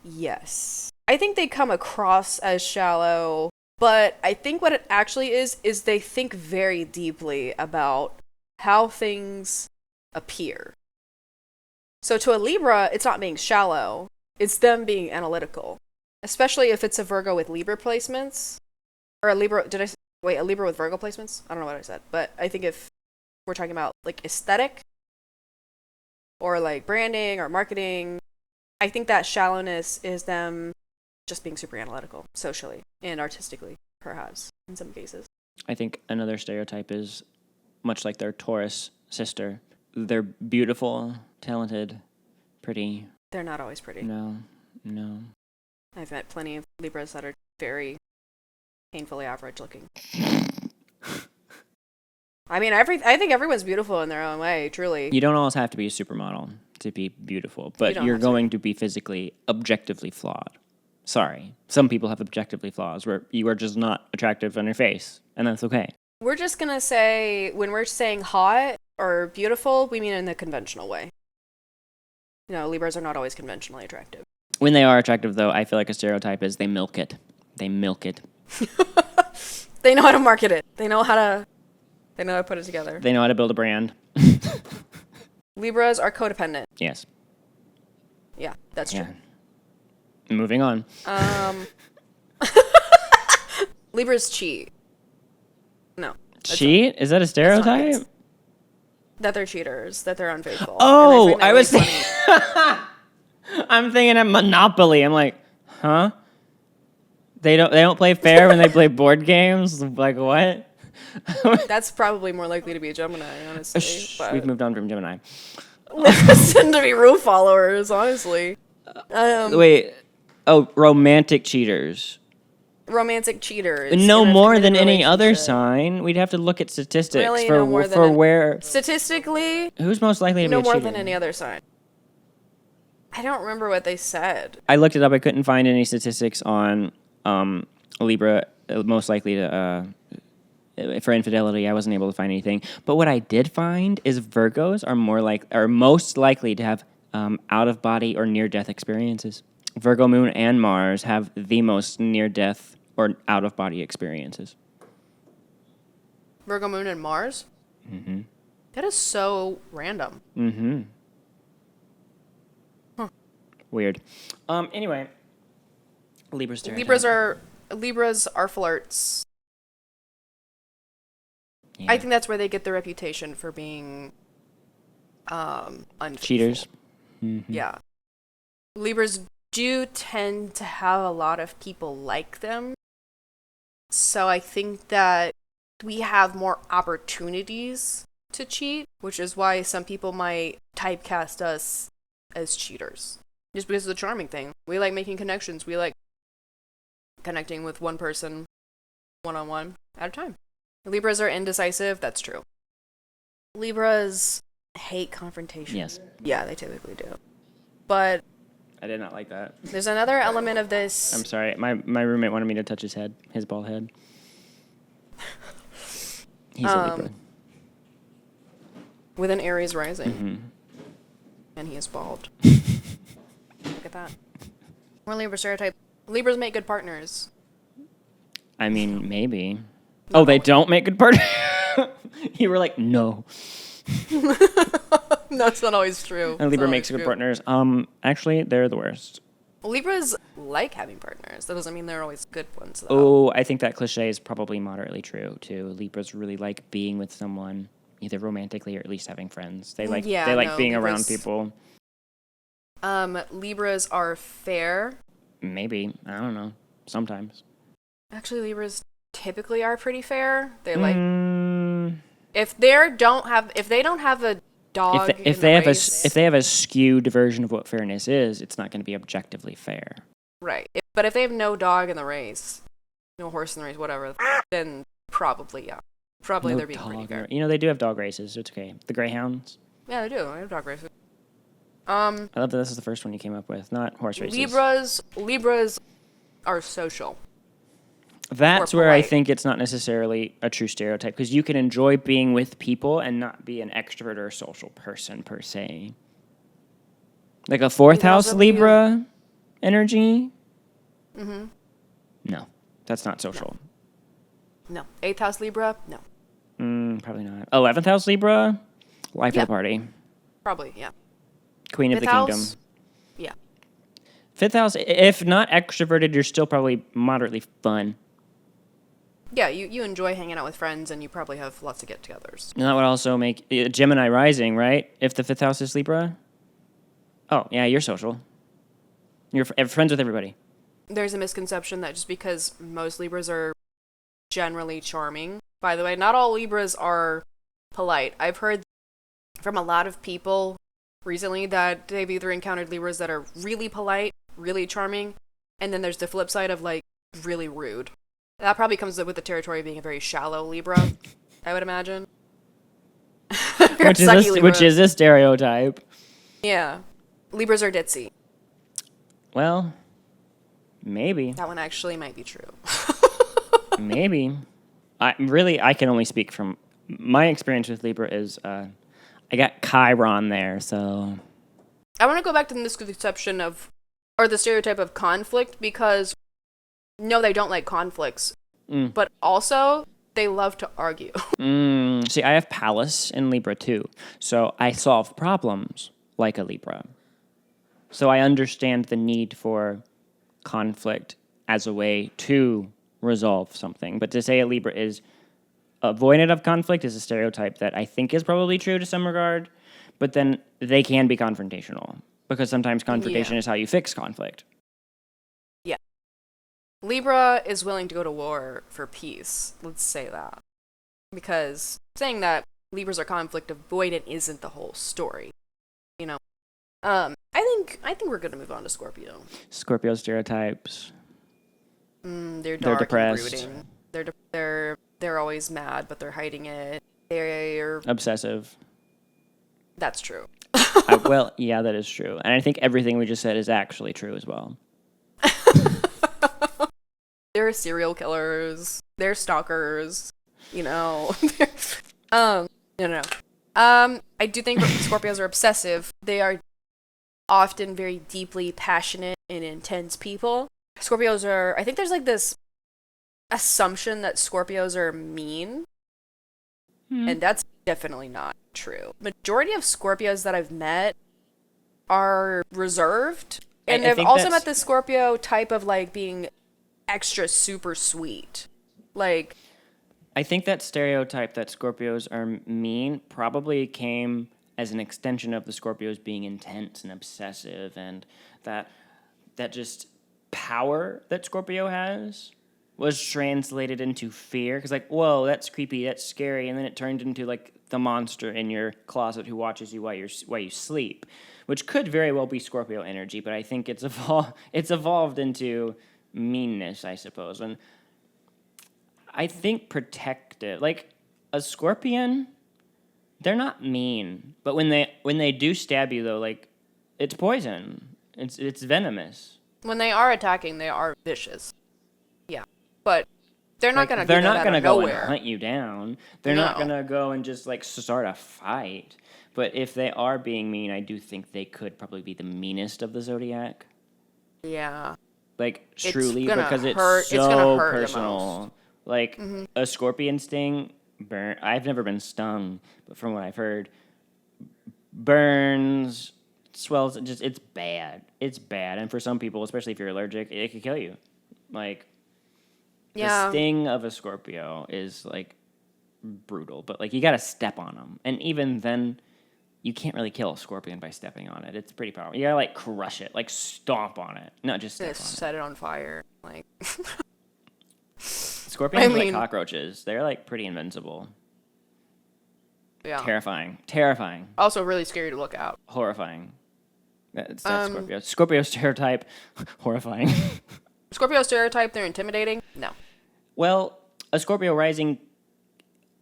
Yes. I think they come across as shallow, but I think what it actually is they think very deeply about how things appear. So to a Libra, it's not being shallow. It's them being analytical. Especially if it's a Virgo with Libra placements. Or a Libra, a Libra with Virgo placements? I don't know what I said. But I think if we're talking about, like, aesthetic, or, like, branding, or marketing, I think that shallowness is them just being super analytical, socially, and artistically, perhaps, in some cases. I think another stereotype is, much like their Taurus sister, they're beautiful, talented, pretty. They're not always pretty. No. I've met plenty of Libras that are very painfully average looking. I mean, I think everyone's beautiful in their own way, truly. You don't always have to be a supermodel to be beautiful, but you're going to be physically, objectively flawed. Sorry. Some people have objectively flaws where you are just not attractive on your face, and that's okay. We're just going to say, when we're saying hot or beautiful, we mean in the conventional way. You know, Libras are not always conventionally attractive. When they are attractive, though, I feel like a stereotype is they milk it. They milk it. They know how to market it. They know how to put it together. They know how to build a brand. Libras are codependent. Yes. Yeah, that's true. Yeah. Moving on. Libras cheat. No. Cheat? Is that a stereotype? That they're cheaters, that they're unfaithful. Oh, I was thinking... I'm thinking of Monopoly. I'm like, huh? They don't play fair when they play board games? Like, what? That's probably more likely to be a Gemini, honestly. We've moved on from Gemini. Libras tend to be rule followers, honestly. Wait. Oh, romantic cheaters. Romantic cheaters. No more than any other sign. We'd have to look at statistics really, for where... Statistically... Who's most likely to be a cheater? No more than any other sign. I don't remember what they said. I looked it up. I couldn't find any statistics on Libra most likely to... for infidelity, I wasn't able to find anything. But what I did find is Virgos are most likely to have out-of-body or near-death experiences. Virgo Moon and Mars have the most near-death or out-of-body experiences. Virgo Moon and Mars? Mm-hmm. That is so random. Mm-hmm. Huh. Weird. Anyway, Libra stereotype. Libras are flirts. Yeah. I think that's where they get their reputation for being unfaithful. Cheaters. Mm-hmm. Yeah. Libras do tend to have a lot of people like them. So I think that we have more opportunities to cheat, which is why some people might typecast us as cheaters. Just because of the charming thing. We like making connections. We like connecting with one person one-on-one at a time. Libras are indecisive. That's true. Libras hate confrontation. Yes. Yeah, they typically do. But I did not like that. there's another element of this. I'm sorry. My roommate wanted me to touch his head, his bald head. He's a Libra. With an Aries rising. Mm-hmm. And he is bald. Look at that. More Libra stereotype. Libras make good partners. I mean, maybe. Oh, they don't make good partners? You were like, no. That's not always true. And Libra makes good partners. Actually, they're the worst. Libras like having partners. That doesn't mean they're always good ones, though. Oh, I think that cliche is probably moderately true, too. Libras really like being with someone, either romantically or at least having friends. They like being around people. Libras are fair. Maybe. I don't know. Sometimes. Actually, Libras typically are pretty fair. They like if they don't have a dog if they have a skewed version of what fairness is, it's not going to be objectively fair. Right. But if they have no dog in the race, no horse in the race, whatever, then probably they're being pretty fair. They do have dog races, so it's okay. The Greyhounds. Yeah, they do. They have dog races. I love that this is the first one you came up with, not horse races. Libras are social. That's where I think it's not necessarily a true stereotype, because you can enjoy being with people and not be an extrovert or a social person per se. Like a fourth house Libra energy? Mm-hmm. No, that's not social. No. Eighth house Libra? No. Probably not. 11th house Libra? Life of the party. Probably, yeah. Queen of the kingdom. Yeah. Fifth house, if not extroverted, you're still probably moderately fun. Yeah, you enjoy hanging out with friends, and you probably have lots of get-togethers. And that would also make Gemini rising, right? If the fifth house is Libra? Oh, yeah, you're social. You're friends with everybody. There's a misconception that just because most Libras are generally charming, by the way, not all Libras are polite. I've heard from a lot of people recently that they've either encountered Libras that are really polite, really charming, and then there's the flip side of, like, really rude. That probably comes with the territory of being a very shallow Libra, I would imagine. Which is a stereotype. Yeah. Libras are ditzy. Well, maybe. That one actually might be true. Maybe. I can only speak from my experience with Libra is I got Chiron there, so. I want to go back to the misconception or the stereotype of conflict, because no, they don't like conflicts, but also they love to argue. See, I have Pallas in Libra too, so I solve problems like a Libra. So I understand the need for conflict as a way to resolve something. But to say a Libra is avoidant of conflict is a stereotype that I think is probably true to some regard, but then they can be confrontational, because sometimes confrontation is how you fix conflict. Libra is willing to go to war for peace. Let's say that. Because saying that Libras are conflict avoidant isn't the whole story. I think we're gonna move on to Scorpio. Scorpio stereotypes. They're dark, they're depressed. And brooding. They're always mad, but they're hiding it. They're obsessive. That's true. Well, yeah, that is true. And I think everything we just said is actually true as well. They're serial killers. They're stalkers. No. I do think Scorpios are obsessive. They are often very deeply passionate and intense people. Scorpios are, I think there's like this assumption that Scorpios are mean. And that's definitely not true. Majority of Scorpios that I've met are reserved. And I've also met the Scorpio type of like being extra super sweet. Like, I think that stereotype that Scorpios are mean probably came as an extension of the Scorpios being intense and obsessive, and that just power that Scorpio has was translated into fear. Because like, whoa, that's creepy, that's scary, and then it turned into like the monster in your closet who watches you while you sleep, which could very well be Scorpio energy, but I think it's evolved into meanness, I suppose. And I think protective, like a scorpion, they're not mean, but when they do stab you though, like it's poison. It's venomous. When they are attacking, they are vicious. Yeah, but they're not going to. They're not going to go and hunt you down. They're not going to go and just like start a fight. But if they are being mean, I do think they could probably be the meanest of the zodiac. Yeah. Like truly, because it's so it's gonna hurt personal. Like a scorpion sting, I've never been stung, but from what I've heard, burns, swells. It's bad. It's bad, and for some people, especially if you're allergic, it could kill you. Like the sting of a Scorpio is like brutal, but like you got to step on them, and even then, you can't really kill a scorpion by stepping on it. It's pretty powerful. You gotta like crush it, like stomp on it, not just step on it. Set it on fire, like. Scorpions are like cockroaches. They're like pretty invincible. Yeah. Terrifying. Also really scary to look at. Horrifying. That's Scorpio. Scorpio stereotype, horrifying. Scorpio stereotype, they're intimidating? No. Well, a Scorpio rising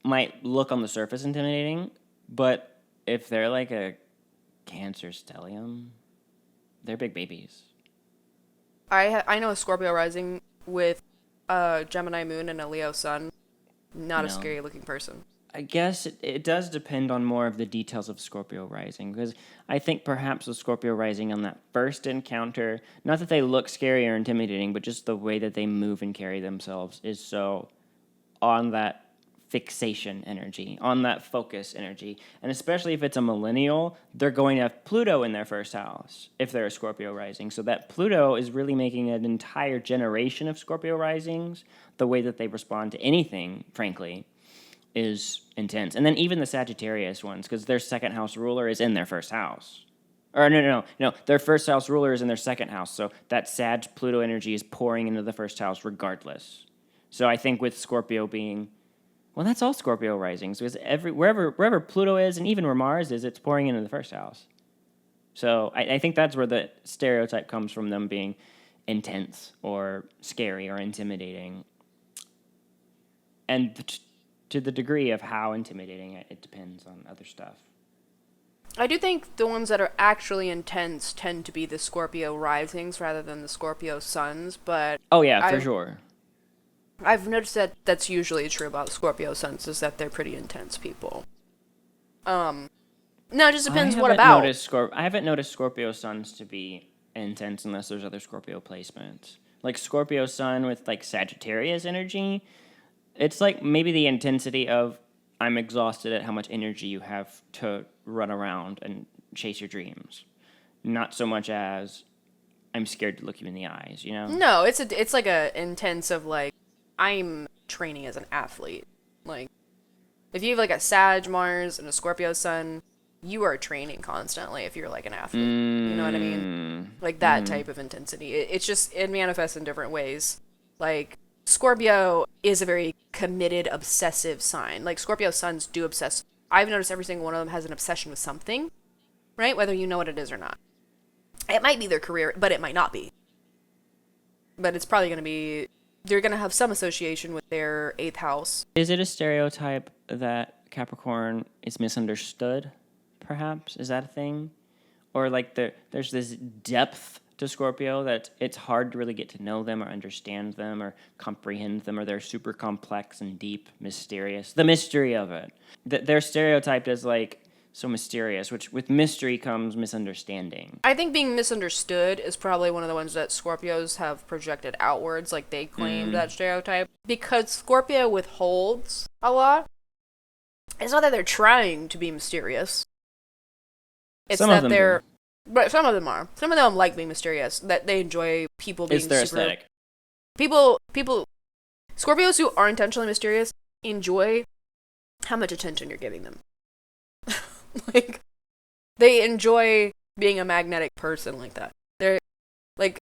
might look on the surface intimidating, but if they're like a Cancer stellium, they're big babies. I know a Scorpio rising with a Gemini moon and a Leo sun. Not a scary looking person. I guess it does depend on more of the details of Scorpio rising, because I think perhaps the Scorpio rising on that first encounter, not that they look scary or intimidating, but just the way that they move and carry themselves is so on that fixation energy, on that focus energy. And especially if it's a millennial, they're going to have Pluto in their first house if they're a Scorpio rising. So that Pluto is really making an entire generation of Scorpio risings. The way that they respond to anything, frankly, is intense. And then even the Sagittarius ones, because their second house ruler is in their first house. Or no. Their first house ruler is in their second house. So that Sag-Pluto energy is pouring into the first house regardless. So I think with Scorpio being... Well, that's all Scorpio risings, because wherever Pluto is, and even where Mars is, it's pouring into the first house. So I think that's where the stereotype comes from, them being intense or scary or intimidating. And to the degree of how intimidating it depends on other stuff. I do think the ones that are actually intense tend to be the Scorpio risings rather than the Scorpio suns, but... Oh, yeah, for sure. I've noticed that that's usually true about Scorpio suns, is that they're pretty intense people. No, it just depends what about. I haven't noticed Scorpio suns to be intense unless there's other Scorpio placements. Like Scorpio sun with like Sagittarius energy, it's like maybe the intensity of I'm exhausted at how much energy you have to run around and chase your dreams. Not so much as I'm scared to look you in the eyes, you know? No, it's like a intense of like, I'm training as an athlete. Like, if you have like a Sag Mars and a Scorpio sun, you are training constantly if you're like an athlete. You know what I mean? Like that type of intensity. It manifests in different ways. Like, Scorpio is a very committed, obsessive sign. Like, Scorpio suns do obsess. I've noticed every single one of them has an obsession with something, right? Whether you know what it is or not. It might be their career, but it might not be. But it's probably going to be... They're going to have some association with their 8th house. Is it a stereotype that Capricorn is misunderstood, perhaps? Is that a thing? Or like there's this depth to Scorpio that it's hard to really get to know them or understand them or comprehend them, or they're super complex and deep, mysterious. The mystery of it. They're stereotyped as like so mysterious, which with mystery comes misunderstanding. I think being misunderstood is probably one of the ones that Scorpios have projected outwards, like they claim that stereotype. Because Scorpio withholds a lot. It's not that they're trying to be mysterious. It's some that of them they're... do. But some of them are. Some of them like being mysterious. That they enjoy people being It's their super... aesthetic. People... Scorpios who are intentionally mysterious enjoy how much attention you're giving them. Like, they enjoy being a magnetic person like that. They're, like,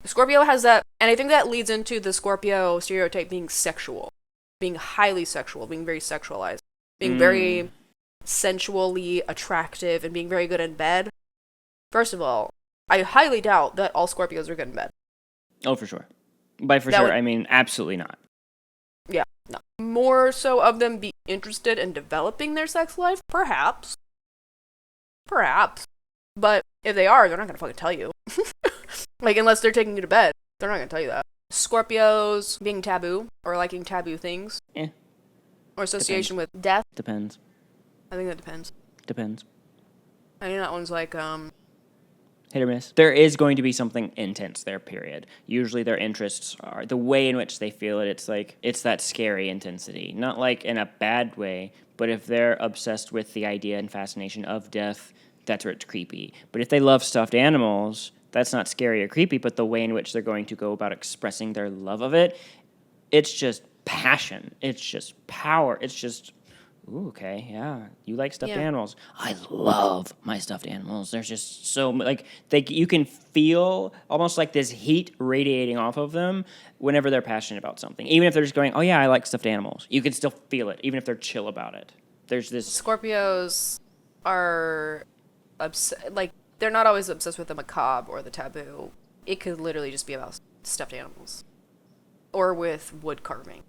Scorpio has that, and I think that leads into the Scorpio stereotype being sexual. Being highly sexual, being very sexualized. Being very sensually attractive and being very good in bed. First of all, I highly doubt that all Scorpios are good in bed. Oh, for sure. By for That sure, would- I mean absolutely not. Yeah, no. More so of them be interested in developing their sex life? Perhaps. Perhaps. But if they are, they're not gonna fucking tell you. Like, unless they're taking you to bed, they're not gonna tell you that. Scorpios being taboo, or liking taboo things. Eh. Or association with death. Depends. I think that depends. Depends. I think that one's like, Hit or miss. There is going to be something intense there, period. Usually their interests are the way in which they feel it. It's like, it's that scary intensity. Not like in a bad way, but if they're obsessed with the idea and fascination of death, that's where it's creepy. But if they love stuffed animals, that's not scary or creepy, but the way in which they're going to go about expressing their love of it, it's just passion. It's just power. It's just, ooh, okay, yeah, you like stuffed animals. I love my stuffed animals. There's just so like you can feel almost like this heat radiating off of them whenever they're passionate about something. Even if they're just going, oh yeah, I like stuffed animals. You can still feel it, even if they're chill about it. There's this. Scorpios are like, they're not always obsessed with the macabre or the taboo. It could literally just be about stuffed animals. Or with wood carving.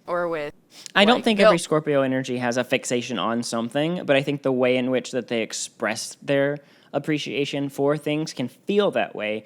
Or with... I don't think every Scorpio energy has a fixation on something, but I think the way in which that they express their appreciation for things can feel that way.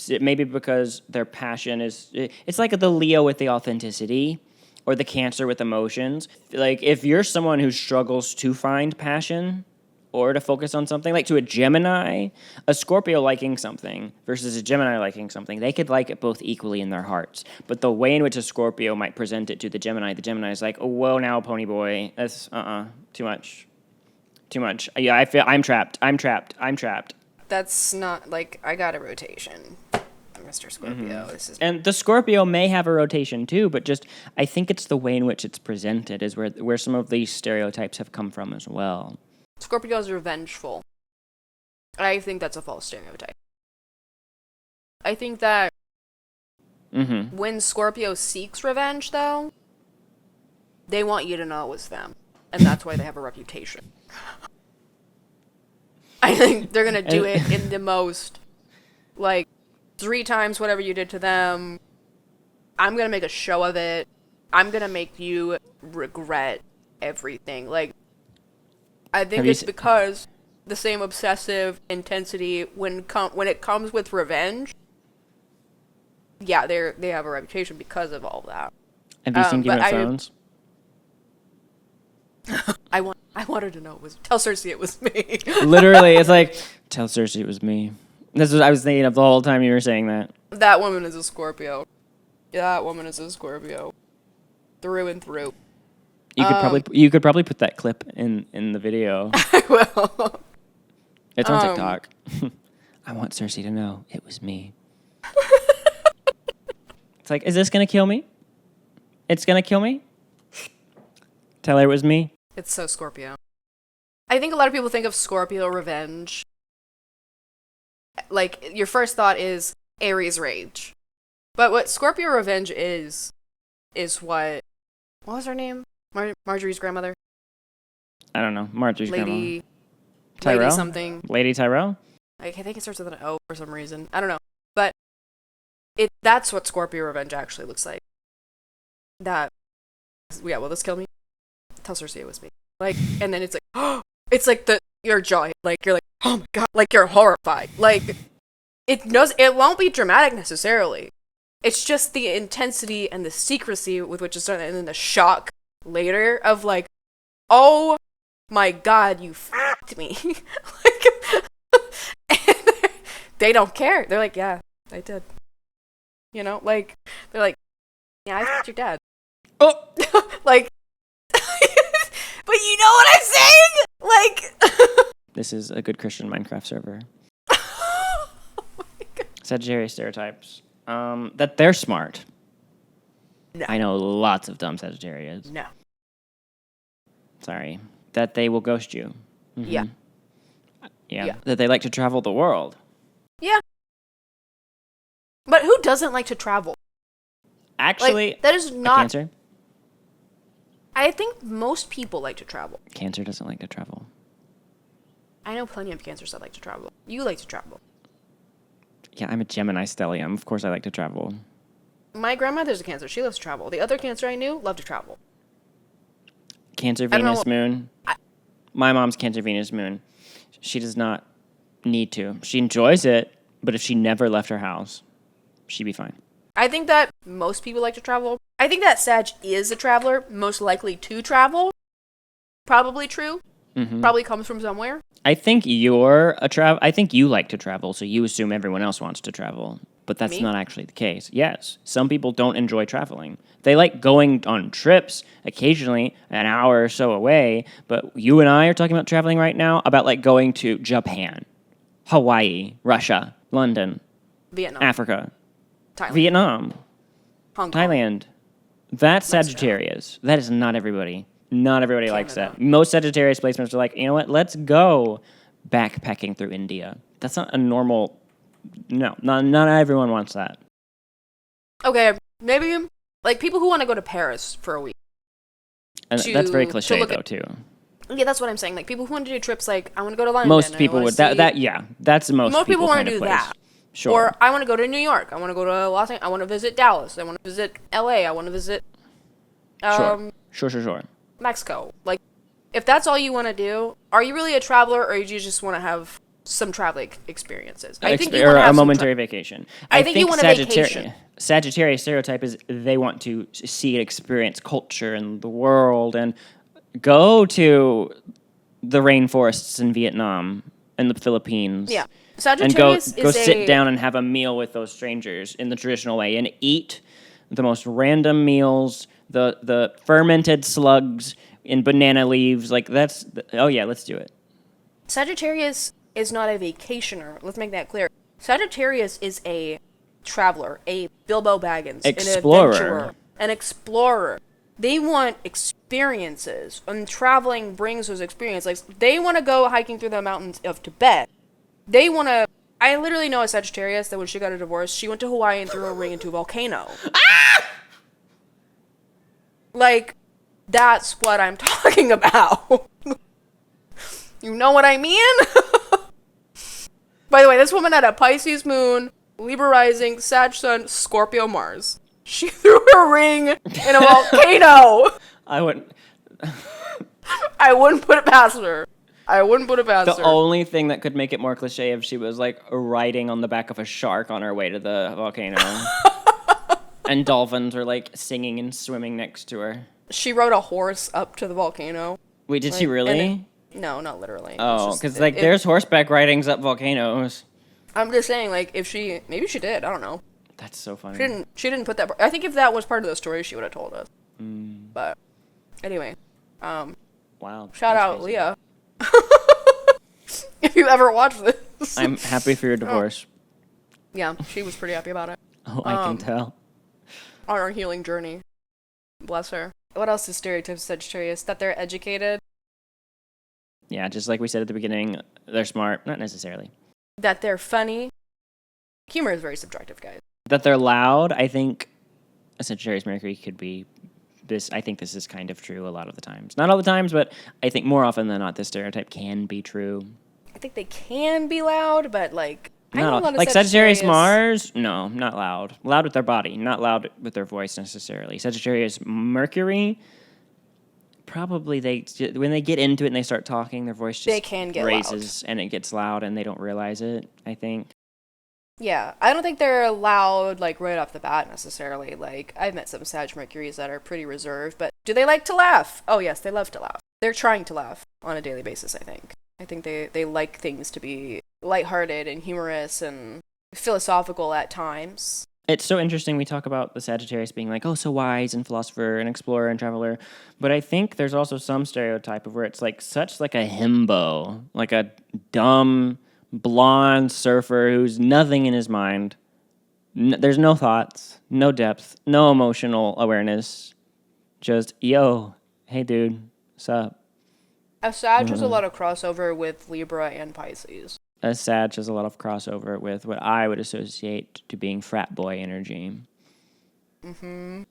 Maybe because their passion is... It's like the Leo with the authenticity, or the Cancer with emotions. Like, if you're someone who struggles to find passion or to focus on something, like to a Gemini, a Scorpio liking something versus a Gemini liking something, they could like it both equally in their hearts. But the way in which a Scorpio might present it to the Gemini is like, oh, whoa, now, pony boy, that's, too much. Too much. Yeah, I feel, I'm trapped. That's not, like, I got a rotation, Mr. Scorpio. This is... And the Scorpio may have a rotation too, but just, I think it's the way in which it's presented is where some of these stereotypes have come from as well. Scorpios are vengeful. I think that's a false stereotype. I think that when Scorpio seeks revenge, though, they want you to know it was them. And that's why they have a reputation. I think they're going to do it in the most, like, 3 times whatever you did to them. I'm going to make a show of it. I'm going to make you regret everything. Like, I think it's because the same obsessive intensity when it comes with revenge. Yeah, they have a reputation because of all that. Have you seen Game of Thrones? I wanted to know it was. Tell Cersei it was me. Literally, it's like, tell Cersei it was me. That's what I was thinking of the whole time you were saying that. That woman is a Scorpio. That woman is a Scorpio. Through and through. You could probably put that clip in the video. I will. It's on TikTok. I want Cersei to know it was me. It's like, is this gonna kill me? It's gonna kill me? Tell her it was me. It's so Scorpio. I think a lot of people think of Scorpio revenge. Like, your first thought is Aries rage. But what Scorpio revenge is what was her name? Marjorie's grandmother? I don't know. Marjorie's grandma. Tyrell? Lady something. Lady Tyrell? I think it starts with an O for some reason. I don't know. But that's what Scorpio revenge actually looks like. Will this kill me? Tell Cersei it was me. Like, and then it's like, oh, it's like your jaw, like, you're like, oh my god, like, you're horrified. Like, it won't be dramatic necessarily. It's just the intensity and the secrecy with which it's done, and then the shock later of like, oh my god, you f***ed me. Like, and they don't care. They're like, yeah, I did. You know, like, they're like, yeah, I f***ed your dad. Oh! Like, but you know what I'm saying? Like, this is a good Christian Minecraft server. Oh my god. Sagittarius stereotypes. That they're smart. No. I know lots of dumb Sagittarius. No. Sorry. That they will ghost you. Yeah. Yeah. That they like to travel the world. Yeah. But who doesn't like to travel? Actually, like, that is not... Cancer. I think most people like to travel. Cancer doesn't like to travel. I know plenty of Cancers that like to travel. You like to travel. Yeah, I'm a Gemini stellium. Of course I like to travel. My grandmother's a Cancer. She loves to travel. The other Cancer I knew loved to travel. Cancer, Venus, Moon. My mom's Cancer, Venus, Moon. She does not need to. She enjoys it, but if she never left her house, she'd be fine. I think that most people like to travel. I think that Sag is a traveler, most likely to travel. Probably true. Mm-hmm. Probably comes from somewhere. I think I think you like to travel, so you assume everyone else wants to travel. But that's Me? not actually the case. Yes, some people don't enjoy traveling. They like going on trips occasionally, an hour or so away. But you and I are talking about traveling right now, about like going to Japan, Hawaii, Russia, London, Vietnam. Africa, Thailand. Vietnam, Hong Kong. Thailand. That's Mexico. Sagittarius. That is not everybody. Not everybody likes Canada. that. Most Sagittarius placements are like, you know what? Let's go backpacking through India. That's not a normal. No, not everyone wants that. Okay, maybe like people who want to go to Paris for a week. And that's very cliche though too. Yeah, that's what I'm saying. Like people who want to do trips, like I want to go to London. Most people would yeah. That's most. Most people want to do place. that. Sure. Or I want to go to New York. I want to go to Los Angeles. I want to visit Dallas. I want to visit L.A. I want to visit. Sure. Mexico. Like, if that's all you want to do, are you really a traveler, or do you just want to have some traveling experiences? I think you want to have a momentary vacation. I think you want a vacation. Sagittarius stereotype is they want to see and experience culture and the world and go to the rainforests in Vietnam and the Philippines. Yeah. And Sagittarius go sit down and have a meal with those strangers in the traditional way and eat the most random meals, the fermented slugs in banana leaves. Like let's do it. Sagittarius is not a vacationer. Let's make that clear. Sagittarius is a traveler, a Bilbo Baggins, Explorer. an adventurer, an explorer. They want experiences, and traveling brings those experiences. Like, they want to go hiking through the mountains of Tibet. They want to... I literally know a Sagittarius that when she got a divorce, she went to Hawaii and threw a ring into a volcano. Ah! Like, that's what I'm talking about. You know what I mean? By the way, this woman had a Pisces moon, Libra rising, Sag sun, Scorpio Mars. She threw her ring in a volcano. I wouldn't put it past her. The only thing that could make it more cliche if she was like riding on the back of a shark on her way to the volcano. And dolphins were like singing and swimming next to her. She rode a horse up to the volcano. Wait, did she really? No, not literally. Oh, because there's horseback ridings up volcanoes. I'm just saying, like, maybe she did. I don't know. That's so funny. She didn't put that. I think if that was part of the story, she would have told us. But anyway, wow. Shout out, crazy. Leah. If you ever watch this, I'm happy for your divorce. Yeah, she was pretty happy about it. Oh, I can tell. On our healing journey, bless her. What else is stereotypes of Sagittarius? That they're educated. Yeah, just like we said at the beginning, they're smart. Not necessarily. That they're funny. Humor is very subjective, guys. That they're loud. I think a Sagittarius Mercury could be this. I think this is kind of true a lot of the times. Not all the times, but I think more often than not, this stereotype can be true. I think they can be loud, but like... Not all. Like Sagittarius Mars, no, not loud. Loud with their body, not loud with their voice necessarily. Sagittarius Mercury, probably when they get into it and they start talking, their voice just raises and it gets loud and they don't realize it, I think. Yeah, I don't think they're loud like right off the bat necessarily. Like, I've met some Sag Mercuries that are pretty reserved, but do they like to laugh? Oh yes, they love to laugh. They're trying to laugh on a daily basis, I think. I think they like things to be lighthearted and humorous and philosophical at times. It's so interesting we talk about the Sagittarius being like, oh, so wise and philosopher and explorer and traveler. But I think there's also some stereotype of where it's like such like a himbo, like a dumb, blonde surfer who's nothing in his mind. There's no thoughts, no depth, no emotional awareness. Just, yo, hey, dude, what's up? A Sag has a lot of crossover with Libra and Pisces. A Sag has a lot of crossover with what I would associate to being frat boy energy. Mm-hmm.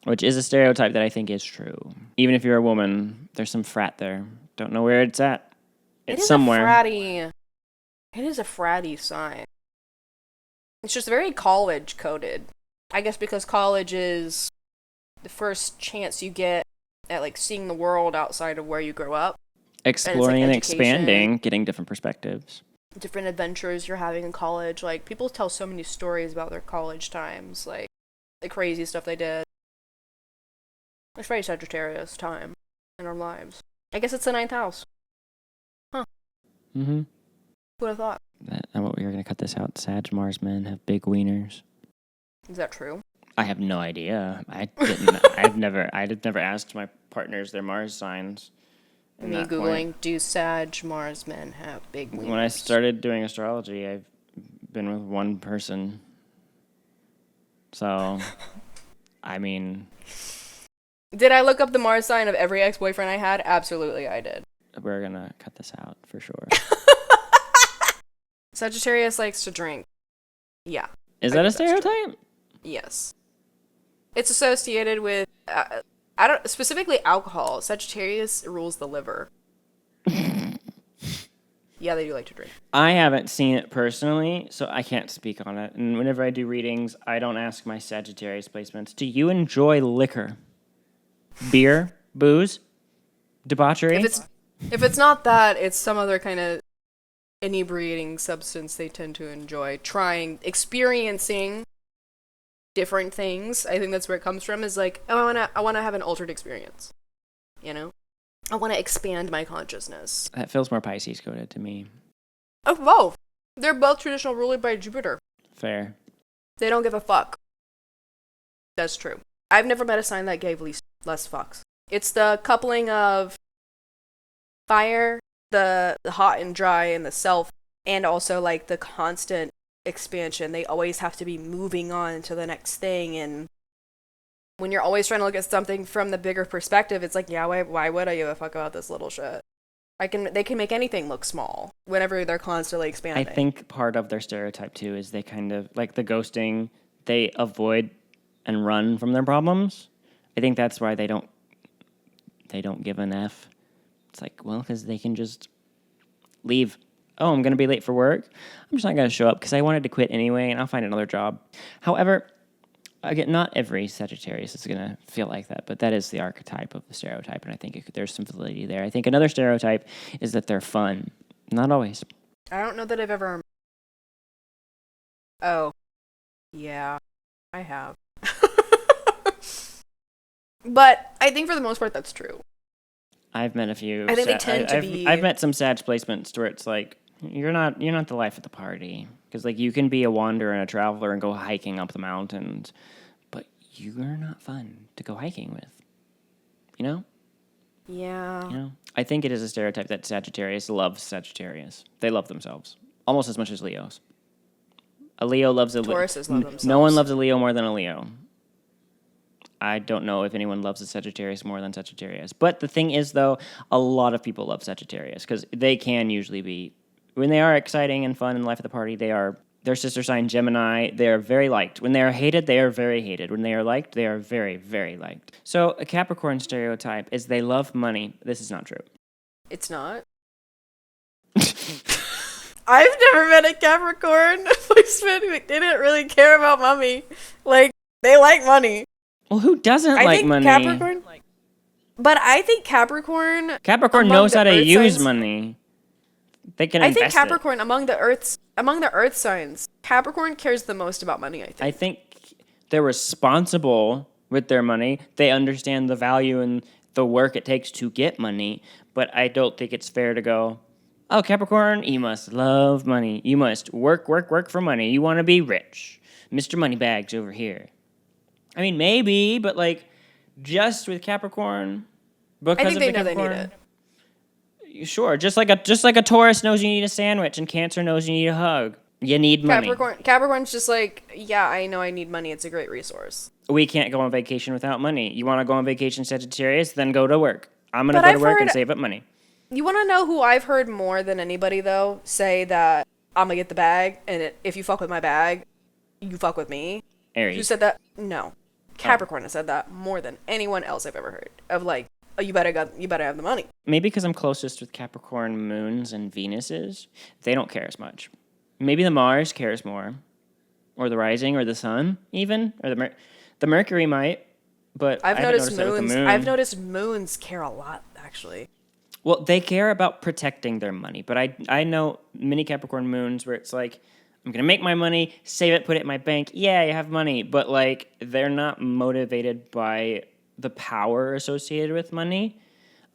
which is a stereotype that I think is true. Even if you're a woman, there's some frat there. Don't know where it's at. It's somewhere. It is a fratty sign. It's just very college coded. I guess because college is the first chance you get at like seeing the world outside of where you grew up. Exploring and like expanding, getting different perspectives. Different adventures you're having in college. Like, people tell so many stories about their college times, like the crazy stuff they did. It's very Sagittarius time in our lives. I guess it's the 9th house. Huh. Mm-hmm. Who would have thought? We were going to cut this out. Sag Mars men have big wieners. Is that true? I have no idea. I didn't. I've never asked my partners their Mars signs. Me Googling, do Sag Mars men have big wieners? When I started doing astrology, I've been with one person. So, I mean... Did I look up the Mars sign of every ex-boyfriend I had? Absolutely, I did. We're going to cut this out, for sure. Sagittarius likes to drink. Yeah. Is that a stereotype? Yes. It's associated with... specifically alcohol. Sagittarius rules the liver. Yeah, they do like to drink. I haven't seen it personally, so I can't speak on it. And whenever I do readings, I don't ask my Sagittarius placements. Do you enjoy liquor? Beer? Booze? Debauchery? If it's not that, it's some other kind of inebriating substance they tend to enjoy. Experiencing different things. I think that's where it comes from, is like, oh, I wanna have an altered experience. You know? I wanna expand my consciousness. That feels more Pisces coded to me. Oh, both. They're both traditional ruled by Jupiter. Fair. They don't give a fuck. That's true. I've never met a sign that gave less fucks. It's the coupling of fire, the hot and dry, and the self, and also like the constant expansion. They always have to be moving on to the next thing, and when you're always trying to look at something from the bigger perspective, it's like, yeah, why would I give a fuck about this little shit? They can make anything look small whenever they're constantly expanding. I think part of their stereotype too is they kind of like the ghosting. They avoid and run from their problems. I think that's why they don't give an F. It's like, well, because they can just leave. Oh, I'm going to be late for work. I'm just not going to show up because I wanted to quit anyway, and I'll find another job. However, again, not every Sagittarius is going to feel like that, but that is the archetype of the stereotype, and I think there's some validity there. I think another stereotype is that they're fun. Not always. I don't know that I've ever... Oh. Yeah. I have. But I think for the most part that's true. I've met a few. I think they tend to be... I've met some Sag placements where it's like, you're not the life of the party. Because like you can be a wanderer and a traveler and go hiking up the mountains, but you're not fun to go hiking with. You know? Yeah. You know? I think it is a stereotype that Sagittarius loves Sagittarius. They love themselves. Almost as much as Leos. A Leo loves a Leo. Tauruses love themselves. No one loves a Leo more than a Leo. I don't know if anyone loves a Sagittarius more than Sagittarius. But the thing is, though, a lot of people love Sagittarius because they can usually be, when they are exciting and fun in the life of the party, they are their sister sign Gemini. They are very liked. When they are hated, they are very hated. When they are liked, they are very, very liked. So a Capricorn stereotype is they love money. This is not true. It's not. I've never met a Capricorn placement who didn't really care about money. Like, they like money. Well, who doesn't like money? Capricorn, but I think Capricorn knows how to use money. They can invest I think Capricorn among the earth signs, Capricorn cares the most about money, I think they're responsible with their money. They understand the value and the work it takes to get money, but I don't think it's fair to go, oh, Capricorn, you must love money. You must work for money. You want to be rich. Mr. Moneybags over here. I mean, maybe, but like, just with Capricorn, because I think of they the know Capricorn, they need it. Sure, just like a Taurus knows you need a sandwich and Cancer knows you need a hug. You need money. Capricorn's just like, yeah, I know I need money. It's a great resource. We can't go on vacation without money. You want to go on vacation, Sagittarius? Then go to work. I'm gonna go to work and save up money. You want to know who I've heard more than anybody though say that I'm gonna get the bag, and if you fuck with my bag, you fuck with me. Aries. Who said that? No. Capricorn has said that more than anyone else I've ever heard. Of like, oh, you better have the money. Maybe because I'm closest with Capricorn moons and Venuses, they don't care as much. Maybe the Mars cares more, or the rising, or the sun, even, or the Mercury might. But I've I haven't noticed that with the moons. moon. I've noticed moons care a lot, actually. Well, they care about protecting their money, but I know many Capricorn moons where it's like, I'm going to make my money, save it, put it in my bank. Yeah, you have money. But, like, they're not motivated by the power associated with money.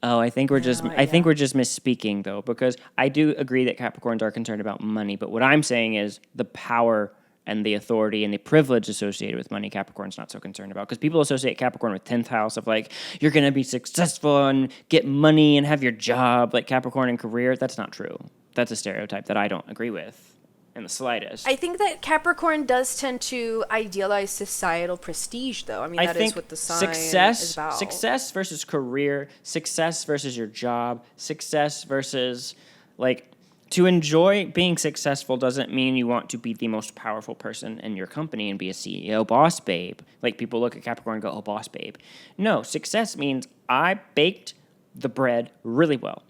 Oh, I think we're just misspeaking, though, because I do agree that Capricorns are concerned about money. But what I'm saying is the power and the authority and the privilege associated with money, Capricorn's not so concerned about. Because people associate Capricorn with 10th house of like, you're going to be successful and get money and have your job. Like Capricorn and career, that's not true. That's a stereotype that I don't agree with in the slightest. I think that Capricorn does tend to idealize societal prestige, though. I mean, that is what the sign is about. Success versus career, success versus your job, success versus, like, to enjoy being successful doesn't mean you want to be the most powerful person in your company and be a CEO, boss babe. Like, people look at Capricorn and go, oh, boss babe. No, success means I baked the bread really well,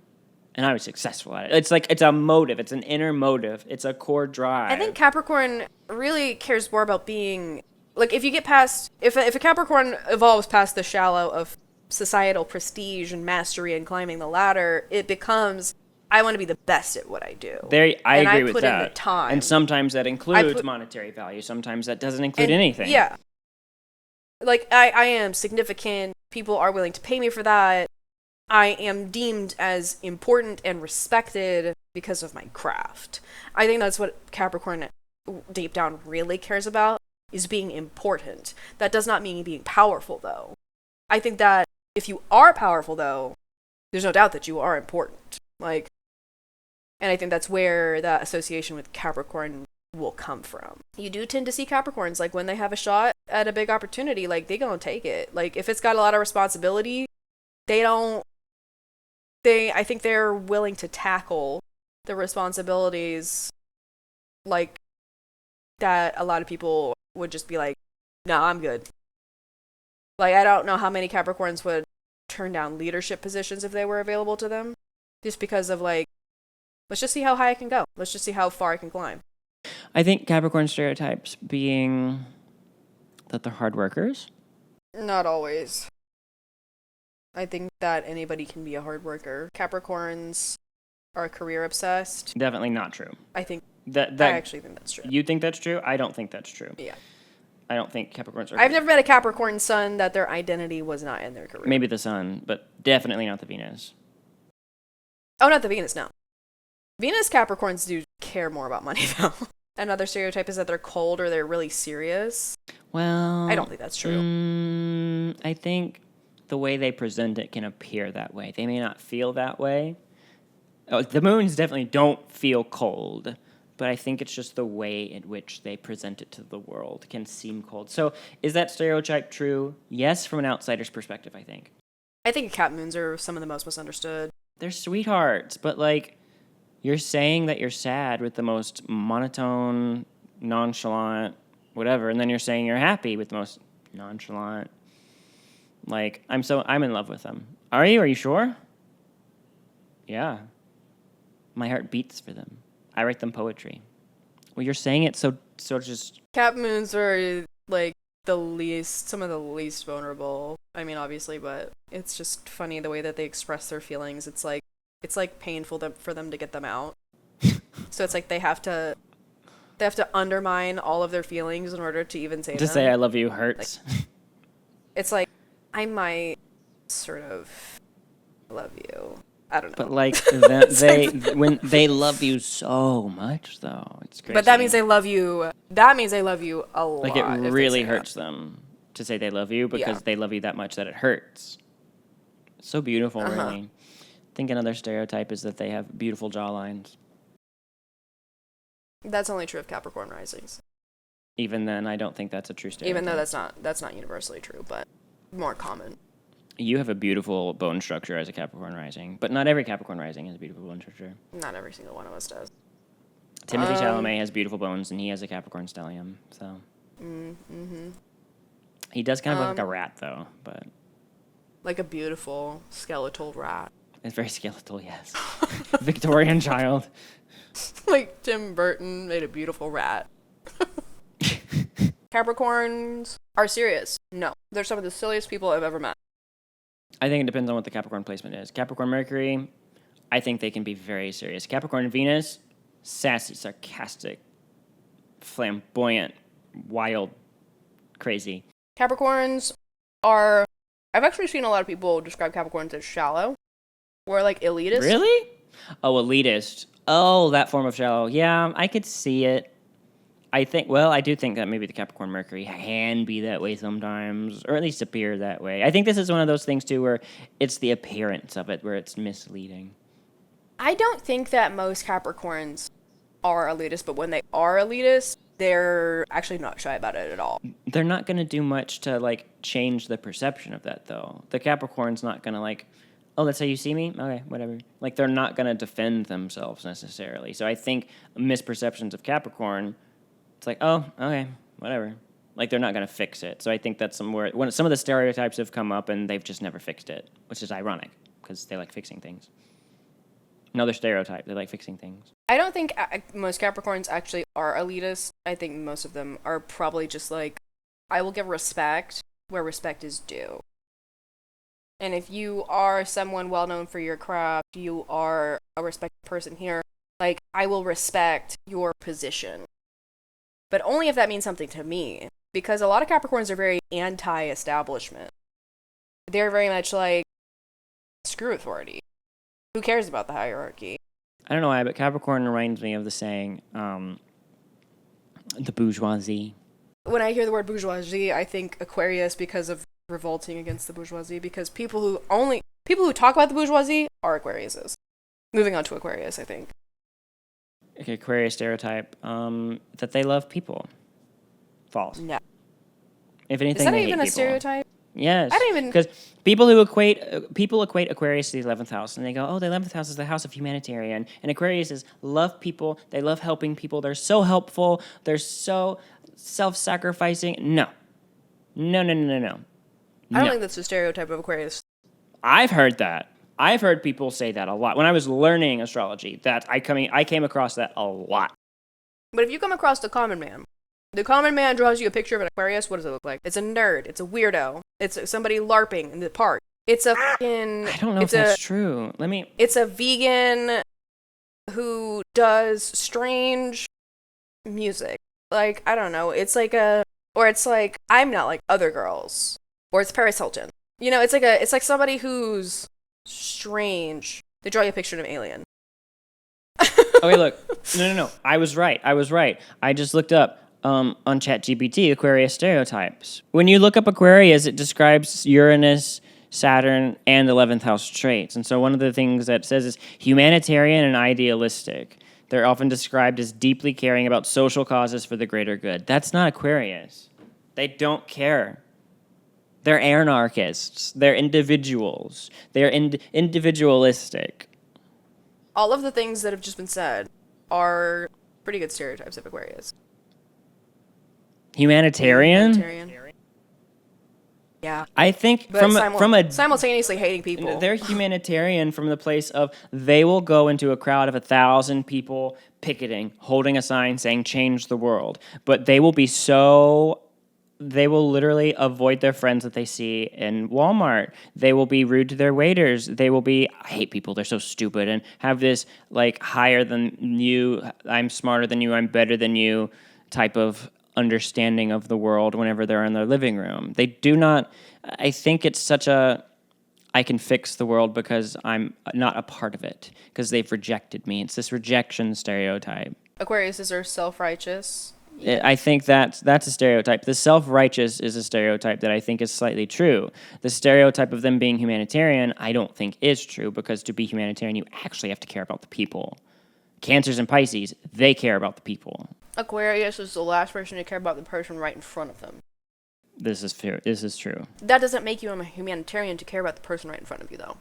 and I was successful at it. It's like, it's a motive. It's an inner motive. It's a core drive. I think Capricorn really cares more about being, like, if you get past, if a Capricorn evolves past the shallow of societal prestige and mastery and climbing the ladder, it becomes, I want to be the best at what I do. I agree with that. put in the time. And sometimes that includes monetary value. Sometimes that doesn't include anything. Yeah. Like, I am significant. People are willing to pay me for that. I am deemed as important and respected because of my craft. I think that's what Capricorn deep down really cares about, is being important. That does not mean being powerful, though. I think that if you are powerful, though, there's no doubt that you are important. Like, and I think that's where that association with Capricorn will come from. You do tend to see Capricorns, like, when they have a shot at a big opportunity, like, they gonna take it. Like, if it's got a lot of responsibility, I think they're willing to tackle the responsibilities, like, that a lot of people would just be like, no, I'm good. Like, I don't know how many Capricorns would turn down leadership positions if they were available to them, just because of, like, let's just see how high I can go. Let's just see how far I can climb. I think Capricorn stereotypes being that they're hard workers. Not always. I think that anybody can be a hard worker. Capricorns are career obsessed. Definitely not true. I think I actually think that's true. You think that's true? I don't think that's true. Yeah. I don't think Capricorns are. I've never met a Capricorn sun that their identity was not in their career. Maybe the sun, but definitely not the Venus. Oh, not the Venus, no. Venus Capricorns do care more about money, though. Another stereotype is that they're cold or they're really serious. Well, I don't think that's true. I think the way they present it can appear that way. They may not feel that way. Oh, the moons definitely don't feel cold, but I think it's just the way in which they present it to the world can seem cold. So is that stereotype true? Yes, from an outsider's perspective, I think. I think Cap moons are some of the most misunderstood. They're sweethearts, but, like, you're saying that you're sad with the most monotone, nonchalant, whatever, and then you're saying you're happy with the most nonchalant. Like, I'm in love with them. Are you? Are you sure? Yeah. My heart beats for them. I write them poetry. Well, you're saying it so just... Cap moons are, like, some of the least vulnerable. I mean, obviously, but it's just funny the way that they express their feelings. It's like painful for them to get them out. So it's like they have to undermine all of their feelings in order to even say them. To say I love you hurts. Like, it's like, I might sort of love you. I don't know. But, like, when they love you so much, though, it's crazy. But that means they love you. That means they love you a lot. Like, it really hurts them to say they love you because they love you that much that it hurts. So beautiful, really. I think another stereotype is that they have beautiful jawlines. That's only true of Capricorn risings. Even then, I don't think that's a true stereotype. Even though that's not universally true, but more common. You have a beautiful bone structure as a Capricorn rising, but not every Capricorn rising has a beautiful bone structure. Not every single one of us does. Timothy Chalamet has beautiful bones, and he has a Capricorn stellium, so... He does kind of look like a rat, though, but Like a beautiful skeletal rat. it's very skeletal, yes. Victorian child. Like Tim Burton made a beautiful rat. Capricorns are serious. No. They're some of the silliest people I've ever met. I think it depends on what the Capricorn placement is. Capricorn Mercury, I think they can be very serious. Capricorn Venus, sassy, sarcastic, flamboyant, wild, crazy. Capricorns are... I've actually seen a lot of people describe Capricorns as shallow. Or like elitist. Really? Oh, elitist. Oh, that form of shallow. Yeah, I could see it. I do think that maybe the Capricorn Mercury can be that way sometimes, or at least appear that way. I think this is one of those things, too, where it's the appearance of it, where it's misleading. I don't think that most Capricorns are elitist, but when they are elitist, they're actually not shy about it at all. They're not going to do much to, like, change the perception of that, though. The Capricorn's not going to, like, oh, that's how you see me? Okay, whatever. Like, they're not going to defend themselves necessarily. So I think misperceptions of Capricorn, it's like, oh, okay, whatever. Like, they're not going to fix it. So I think that's somewhere, when some of the stereotypes have come up and they've just never fixed it, which is ironic because they like fixing things. Another stereotype, they like fixing things. I don't think most Capricorns actually are elitist. I think most of them are probably just like, I will give respect where respect is due. And if you are someone well known for your craft, you are a respected person here, like, I will respect your position. But only if that means something to me. Because a lot of Capricorns are very anti-establishment. They're very much like, screw authority. Who cares about the hierarchy? I don't know why, but Capricorn reminds me of the saying, the bourgeoisie. When I hear the word bourgeoisie, I think Aquarius because of revolting against the bourgeoisie. Because people who talk about the bourgeoisie are Aquariuses. Moving on to Aquarius, I think. Okay, Aquarius stereotype, that they love people. False. No. If anything, Is that they even hate a people. stereotype? Yes. I don't even... Because people equate Aquarius to the 11th house, and they go, oh, the 11th house is the house of humanitarian. And Aquarius is love people, they love helping people, they're so helpful, they're so self-sacrificing. No. No. I don't think that's a stereotype of Aquarius. I've heard that. I've heard people say that a lot. When I was learning astrology, I came across that a lot. But if you come across the common man draws you a picture of an Aquarius, what does it look like? It's a nerd. It's a weirdo. It's somebody LARPing in the park. It's a fucking... I don't know if that's true. It's a vegan who does strange music. Like, I don't know. It's like I'm not like other girls. Or it's Paris Hilton. You know, it's like somebody who's strange. They draw you a picture of an alien. Okay, look. No. I was right. I just looked up on ChatGPT Aquarius stereotypes. When you look up Aquarius, it describes Uranus, Saturn, and 11th house traits. And so one of the things that says is humanitarian and idealistic. They're often described as deeply caring about social causes for the greater good. That's not Aquarius. They don't care. They're anarchists. They're individuals. They're individualistic. All of the things that have just been said are pretty good stereotypes of Aquarius. Humanitarian? Yeah. I think but from a simultaneously hating people. They're humanitarian from the place of they will go into a crowd of 1,000 people picketing, holding a sign saying change the world. But they will literally avoid their friends that they see in Walmart. They will be rude to their waiters. They will be, I hate people, they're so stupid, and have this like higher than you, I'm smarter than you, I'm better than you type of understanding of the world whenever they're in their living room. They do not, I think it's such a, I can fix the world because I'm not a part of it, because they've rejected me. It's this rejection stereotype. Aquariuses are self-righteous. I think that's a stereotype. The self-righteous is a stereotype that I think is slightly true. The stereotype of them being humanitarian, I don't think is true, because to be humanitarian, you actually have to care about the people. Cancers and Pisces, they care about the people. Aquarius is the last person to care about the person right in front of them. This is fair. This is true. That doesn't make you a humanitarian to care about the person right in front of you, though.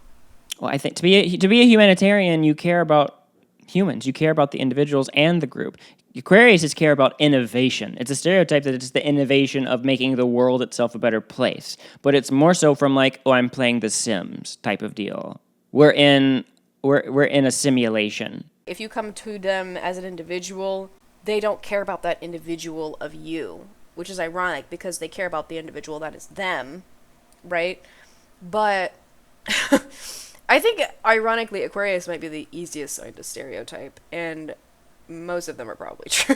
Well, I think to be a humanitarian, you care about humans. You care about the individuals and the group. Aquarius is care about innovation. It's a stereotype that it's the innovation of making the world itself a better place. But it's more so from like, oh, I'm playing The Sims type of deal. We're in a simulation. If you come to them as an individual, they don't care about that individual of you, which is ironic because they care about the individual that is them, right? But I think, ironically, Aquarius might be the easiest sign to stereotype, and most of them are probably true.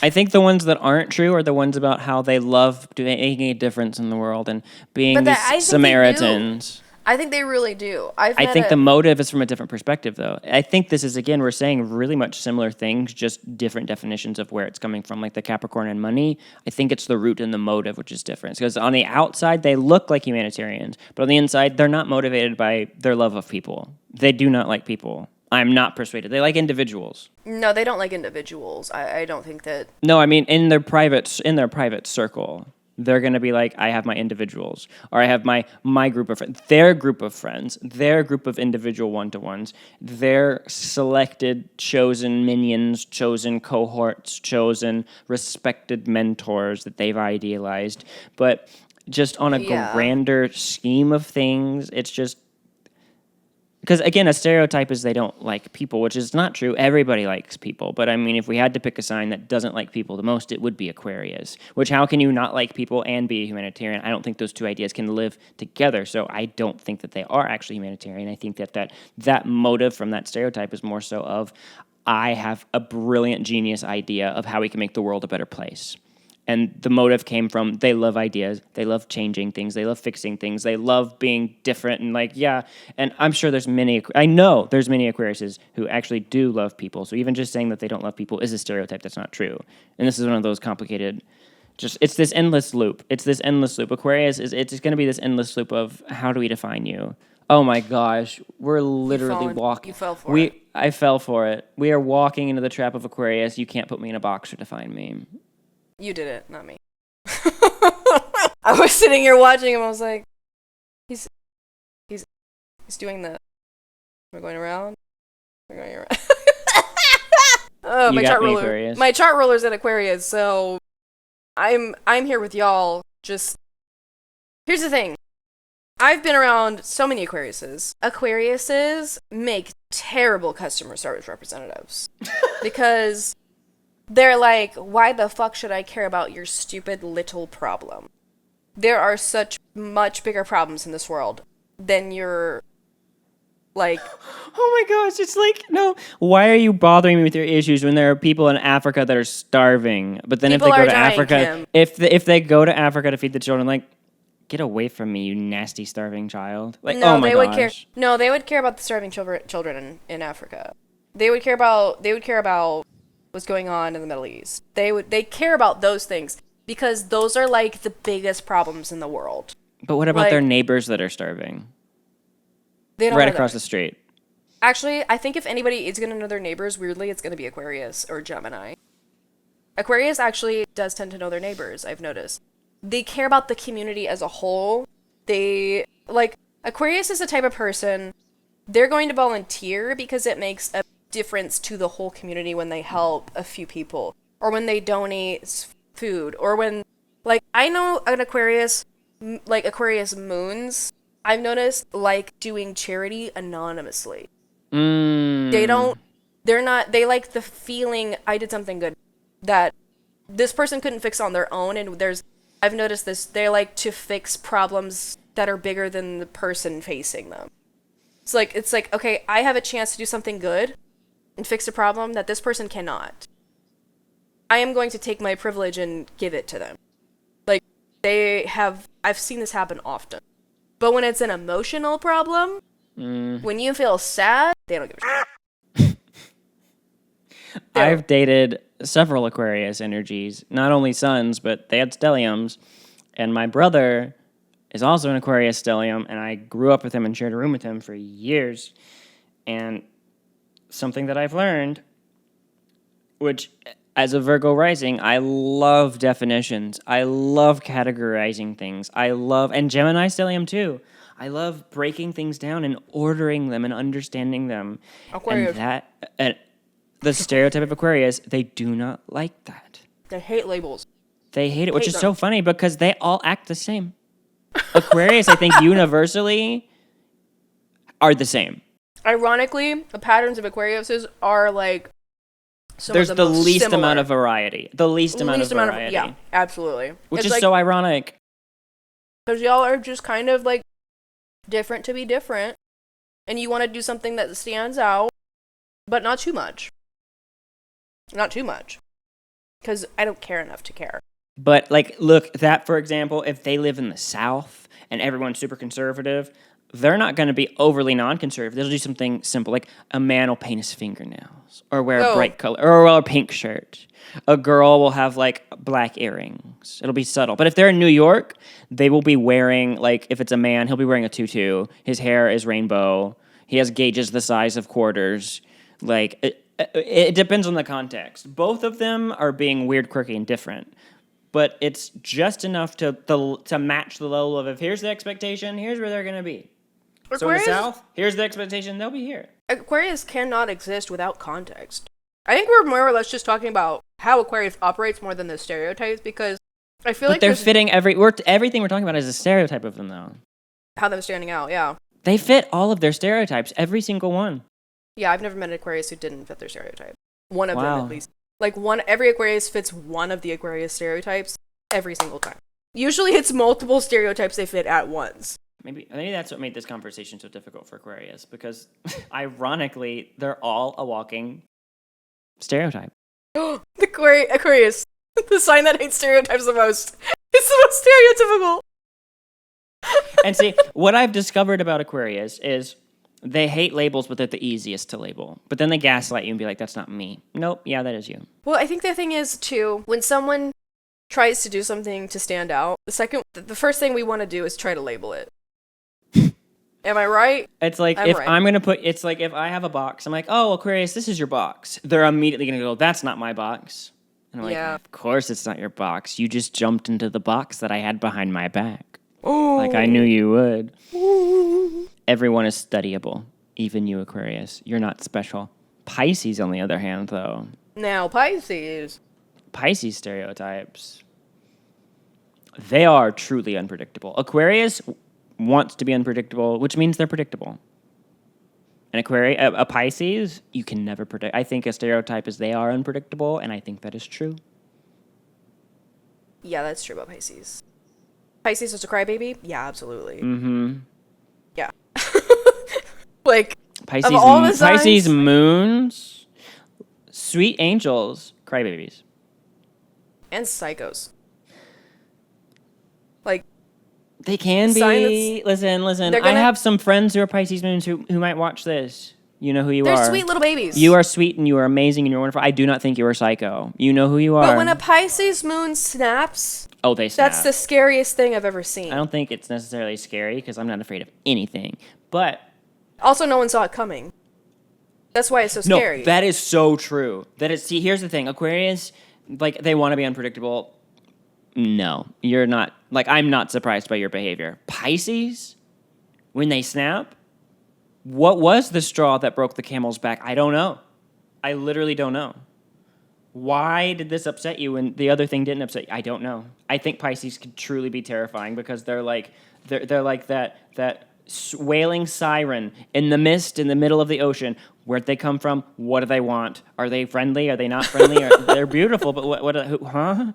I think the ones that aren't true are the ones about how they love making a difference in the world and being these Samaritans. I think they really do. I think the motive is from a different perspective, though. I think this is, again, we're saying really much similar things, just different definitions of where it's coming from, like the Capricorn and money. I think it's the root and the motive, which is different. Because on the outside, they look like humanitarians, but on the inside, they're not motivated by their love of people. They do not like people. I'm not persuaded. They like individuals. No, they don't like individuals. I don't think that... No, I mean, in their private circle. They're going to be like, I have my individuals, or I have my group of friends, their group of friends, their group of individual one-to-ones, their selected, chosen minions, chosen cohorts, chosen respected mentors that they've idealized. But just on a grander scheme of things, it's just... Because, again, a stereotype is they don't like people, which is not true. Everybody likes people. But, I mean, if we had to pick a sign that doesn't like people the most, it would be Aquarius. Which, how can you not like people and be a humanitarian? I don't think those two ideas can live together. So I don't think that they are actually humanitarian. I think that motive from that stereotype is more so of, I have a brilliant genius idea of how we can make the world a better place. And the motive came from they love ideas, they love changing things, they love fixing things, they love being different and like, yeah. And I'm sure I know there's many Aquariuses who actually do love people. So even just saying that they don't love people is a stereotype that's not true. And this is one of those complicated, it's this endless loop. Aquarius it's going to be this endless loop of how do we define you? Oh my gosh, we're literally walking. You fell for it. I fell for it. We are walking into the trap of Aquarius. You can't put me in a box or define me. You did it, not me. I was sitting here watching him. I was like, he's doing the. We're going around. Oh, my chart ruler. Aquarius. My chart ruler's at Aquarius, so I'm here with y'all. Just here's the thing. I've been around so many Aquariuses. Aquariuses make terrible customer service representatives because. They're like, why the fuck should I care about your stupid little problem? There are such much bigger problems in this world than your, like... Oh my gosh, it's like, no, why are you bothering me with your issues when there are people in Africa that are starving? But then if they go to Africa, if they go to Africa to feed the children, like, get away from me, you nasty starving child. Like, no, oh my gosh. They would care about the starving children in Africa. They would care about what's going on in the Middle East. They care about those things because those are like the biggest problems in the world. But what about their neighbors that are starving? They don't right across the street. Actually, I think if anybody is going to know their neighbors, weirdly, it's going to be Aquarius or Gemini. Aquarius actually does tend to know their neighbors, I've noticed. They care about the community as a whole. Aquarius is the type of person, they're going to volunteer because it makes a difference to the whole community when they help a few people or when they donate food or when I know an Aquarius moons I've noticed doing charity anonymously. They like the feeling I did something good that this person couldn't fix on their own, and I've noticed this, they like to fix problems that are bigger than the person facing them. It's like okay, I have a chance to do something good and fix a problem that this person cannot. I am going to take my privilege and give it to them. I've seen this happen often. But when it's an emotional problem, when you feel sad, they don't give a shit. I've dated several Aquarius energies, not only suns, but they had stelliums. And my brother is also an Aquarius stellium, and I grew up with him and shared a room with him for years. And something that I've learned, which as a Virgo rising, I love definitions. I love categorizing things. And Gemini stellium too. I love breaking things down and ordering them and understanding them. Aquarius. And the stereotype of Aquarius, they do not like that. They hate labels. They hate it, which is them. so funny because they all act the same. Aquarius, I think, universally are the same. Ironically, the patterns of Aquariuses are like there's the least amount of variety. The least amount of variety. Yeah, absolutely. Which is like, so ironic. Because y'all are just kind of like different to be different. And you want to do something that stands out, but not too much. Not too much. Because I don't care enough to care. But, like, look, that, for example, if they live in the South and everyone's super conservative, they're not going to be overly non-conservative. They'll do something simple, like a man will paint his fingernails or wear a bright color or wear a pink shirt. A girl will have, like, black earrings. It'll be subtle. But if they're in New York, they will be wearing, like, if it's a man, he'll be wearing a tutu. His hair is rainbow. He has gauges the size of quarters. Like, it depends on the context. Both of them are being weird, quirky, and different. But it's just enough to match the level of, if here's the expectation, here's where they're going to be. Aquarius, so in the South, here's the expectation, they'll be here. Aquarius cannot exist without context. I think we're more or less just talking about how Aquarius operates more than the stereotypes, because I feel like they're fitting everything we're talking about is a stereotype of them, though. How they're standing out, yeah. They fit all of their stereotypes, every single one. Yeah, I've never met an Aquarius who didn't fit their stereotype. One of them, at least. Like, every Aquarius fits one of the Aquarius stereotypes every single time. Usually it's multiple stereotypes they fit at once. Maybe that's what made this conversation so difficult for Aquarius, because ironically, they're all a walking stereotype. The Aquarius, the sign that hates stereotypes the most. It's the most stereotypical. And see, what I've discovered about Aquarius is they hate labels, but they're the easiest to label. But then they gaslight you and be like, that's not me. Nope, yeah, that is you. Well, I think the thing is, too, when someone tries to do something to stand out, the first thing we want to do is try to label it. Am I right? It's like, it's like if I have a box, I'm like, oh, Aquarius, this is your box. They're immediately going to go, that's not my box. And I'm like, of course it's not your box. You just jumped into the box that I had behind my back. Ooh. Like I knew you would. Ooh. Everyone is studyable, even you, Aquarius. You're not special. Pisces, on the other hand, though. Now, Pisces stereotypes. They are truly unpredictable. Aquarius wants to be unpredictable, which means they're predictable. An a Pisces, you can never predict. I think a stereotype is they are unpredictable, and I think that is true. Yeah, that's true about Pisces. Pisces is a crybaby? Yeah, absolutely. Mm-hmm. Yeah. Like, Pisces, of all the signs, Pisces moons, sweet angels, crybabies. And psychos. Like, they can be. Listen. I have some friends who are Pisces moons who might watch this. You know who you are. They're sweet little babies. You are sweet and you are amazing and you're wonderful. I do not think you are psycho. You know who you are. But when a Pisces moon snaps... Oh, they snap. That's the scariest thing I've ever seen. I don't think it's necessarily scary because I'm not afraid of anything. But... Also, no one saw it coming. That's why it's so scary. No, that is so true. See, here's the thing. Aquarius, like, they want to be unpredictable. No, you're not. Like, I'm not surprised by your behavior. Pisces, when they snap, what was the straw that broke the camel's back? I don't know. I literally don't know. Why did this upset you when the other thing didn't upset you? I don't know. I think Pisces could truly be terrifying because they're like that wailing siren in the mist in the middle of the ocean. Where'd they come from? What do they want? Are they friendly? Are they not friendly? They're beautiful, but huh?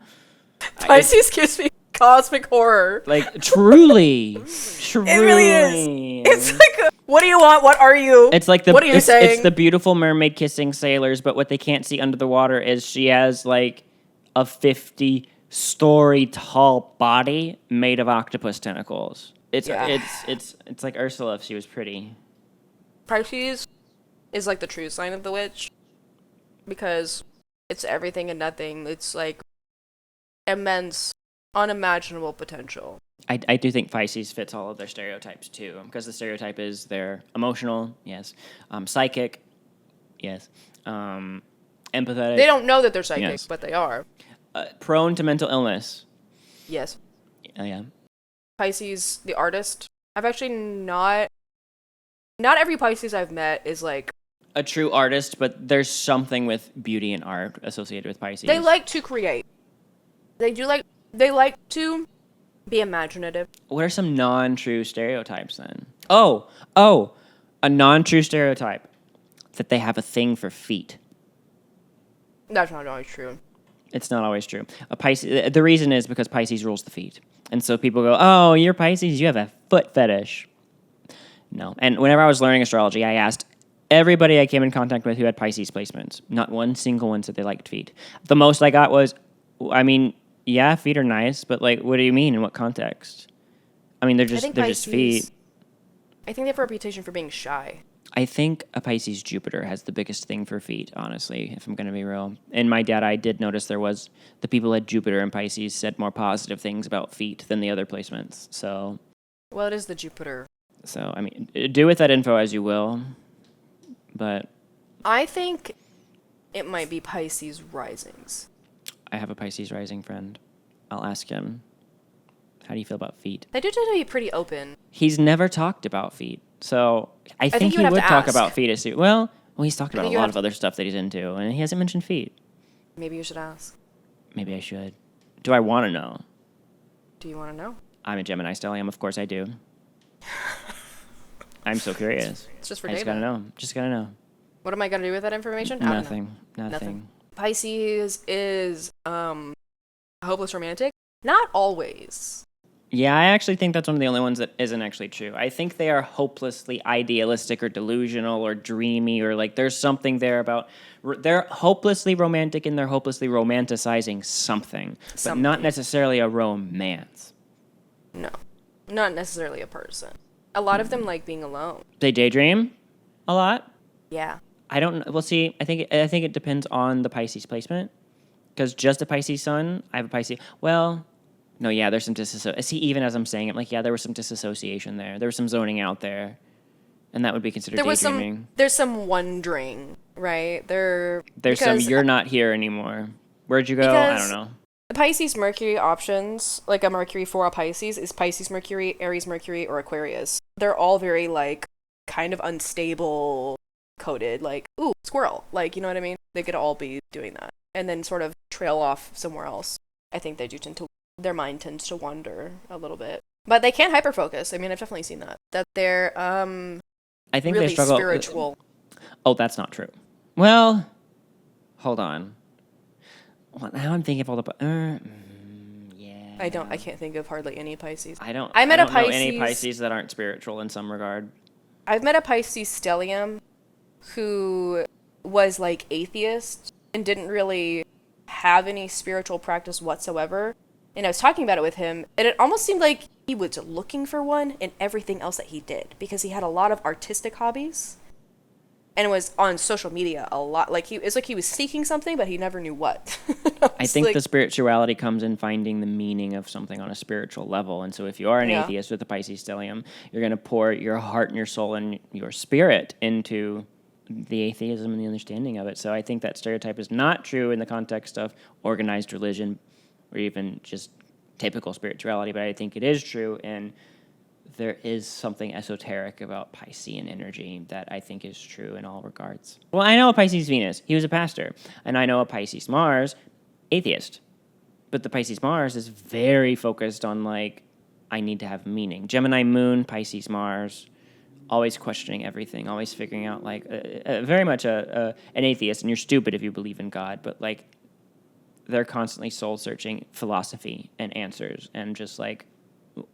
Pisces gives me cosmic horror. Like, truly. It really is. It's like, what do you want? What are you? What are you saying? It's the beautiful mermaid kissing sailors, but what they can't see under the water is she has, like, a 50-story tall body made of octopus tentacles. It's like Ursula if she was pretty. Pisces is like the true sign of the witch because it's everything and nothing. It's like immense, unimaginable potential. I do think Pisces fits all of their stereotypes too, because the stereotype is they're emotional, yes, psychic, yes, empathetic. They don't know that they're psychic, yes. But they are. Prone to mental illness. Yes. Yeah. Pisces, the artist, I've actually not every Pisces I've met is like A true artist, but there's something with beauty and art associated with Pisces. they like to create. They like to be imaginative. What are some non-true stereotypes then? Oh, a non-true stereotype that they have a thing for feet. That's not always true. It's not always true. A Pisces. The reason is because Pisces rules the feet, and so people go, "Oh, you're Pisces. You have a foot fetish." No. And whenever I was learning astrology, I asked everybody I came in contact with who had Pisces placements. Not one single one said they liked feet. The most I got was, I mean, yeah, feet are nice, but like, what do you mean? In what context? I mean, they're just feet. I think they have a reputation for being shy. I think a Pisces Jupiter has the biggest thing for feet, honestly, if I'm going to be real. In my data, I did notice there was the people at Jupiter and Pisces said more positive things about feet than the other placements. So, well, it is the Jupiter. So, I mean, do with that info as you will, but I think it might be Pisces risings. I have a Pisces rising friend. I'll ask him, how do you feel about feet? They do tend to be pretty open. He's never talked about feet. So I think he would talk about feet as soon. Well, he's talked about a lot of other stuff that he's into, and he hasn't mentioned feet. Maybe you should ask. Maybe I should. Do I want to know? Do you want to know? I'm a Gemini stellium. Of course I do. I'm so curious. It's just for data. Just gotta know. What am I gonna do with that information? Nothing. Pisces is hopeless romantic. Not always. Yeah, I actually think that's one of the only ones that isn't actually true. I think they are hopelessly idealistic or delusional or dreamy, or like there's something there about they're hopelessly romantic and they're hopelessly romanticizing something, but not necessarily a romance. No, not necessarily a person. A lot of them like being alone. They daydream a lot. Yeah. I don't know. Well, see, I think it depends on the Pisces placement, because just a Pisces sun, I have a Pisces. Well. No, yeah, there's some disassociation. See, even as I'm saying it, like, yeah, there was some disassociation there. There was some zoning out there, and that would be considered daydreaming. There's some wondering, right? There's some, you're not here anymore. Where'd you go? I don't know. The Pisces Mercury options, like a Mercury for a Pisces, is Pisces Mercury, Aries Mercury, or Aquarius. They're all very, like, kind of unstable coded, like, ooh, squirrel. Like, you know what I mean? They could all be doing that. And then sort of trail off somewhere else. I think they do tend to their mind tends to wander a little bit, but they can hyperfocus. I mean, I've definitely seen that they're I think really they struggle. Spiritual. Oh, that's not true. Well, hold on. Well, now I'm thinking of all the yeah. I can't think of hardly any Pisces. I don't know any Pisces that aren't spiritual in some regard. I've met a Pisces stellium who was like atheist and didn't really have any spiritual practice whatsoever. And I was talking about it with him, and it almost seemed like he was looking for one in everything else that he did, because he had a lot of artistic hobbies, and was on social media a lot. Like it's like he was seeking something, but he never knew what. I think the spirituality comes in finding the meaning of something on a spiritual level. And so if you are an atheist with a Pisces stellium, you're going to pour your heart and your soul and your spirit into the atheism and the understanding of it. So I think that stereotype is not true in the context of organized religion, or even just typical spirituality, but I think it is true, and there is something esoteric about Piscean energy that I think is true in all regards. Well, I know a Pisces Venus. He was a pastor. And I know a Pisces Mars, atheist. But the Pisces Mars is very focused on, like, I need to have meaning. Gemini Moon, Pisces Mars, always questioning everything, always figuring out, like, very much an atheist, and you're stupid if you believe in God, but, like, they're constantly soul-searching philosophy and answers and just, like,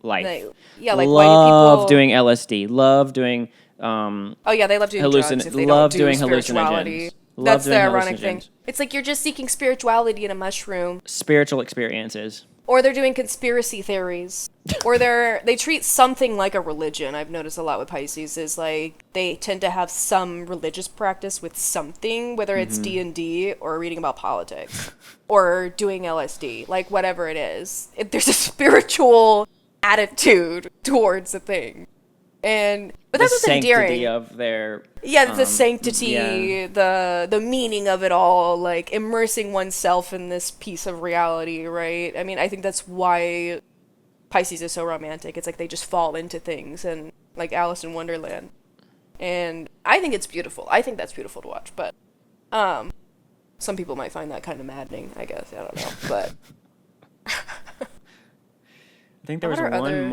life. Like love why do people doing LSD. Love doing they love doing drugs if they love don't do doing spirituality. That's the ironic thing. It's like you're just seeking spirituality in a mushroom. Spiritual experiences. Or they're doing conspiracy theories. Or they treat something like a religion. I've noticed a lot with Pisces is like they tend to have some religious practice with something, whether it's D&D or reading about politics or doing LSD, like whatever it is. There's a spiritual attitude towards a thing. But that's what's endearing. Of their the sanctity, the meaning of it all, like immersing oneself in this piece of reality, right? I mean, I think that's why Pisces is so romantic. It's like they just fall into things, and like Alice in Wonderland. And I think it's beautiful. I think that's beautiful to watch, but some people might find that kind of maddening, I guess. I don't know, but I think there was one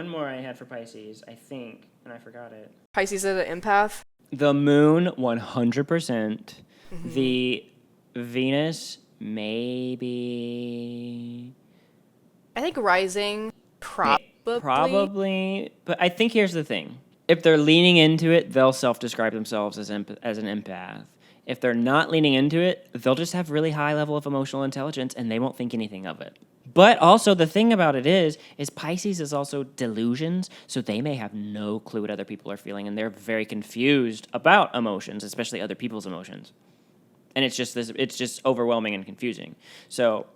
more I had for Pisces, I think, and I forgot it. Pisces is an empath. The moon, 100%. Mm-hmm. The Venus, maybe. I think rising, probably. But I think here's the thing. If they're leaning into it, they'll self-describe themselves as an empath. If they're not leaning into it, they'll just have really high level of emotional intelligence, and they won't think anything of it. But also the thing about it is Pisces is also delusions, so they may have no clue what other people are feeling, and they're very confused about emotions, especially other people's emotions. And it's just overwhelming and confusing. So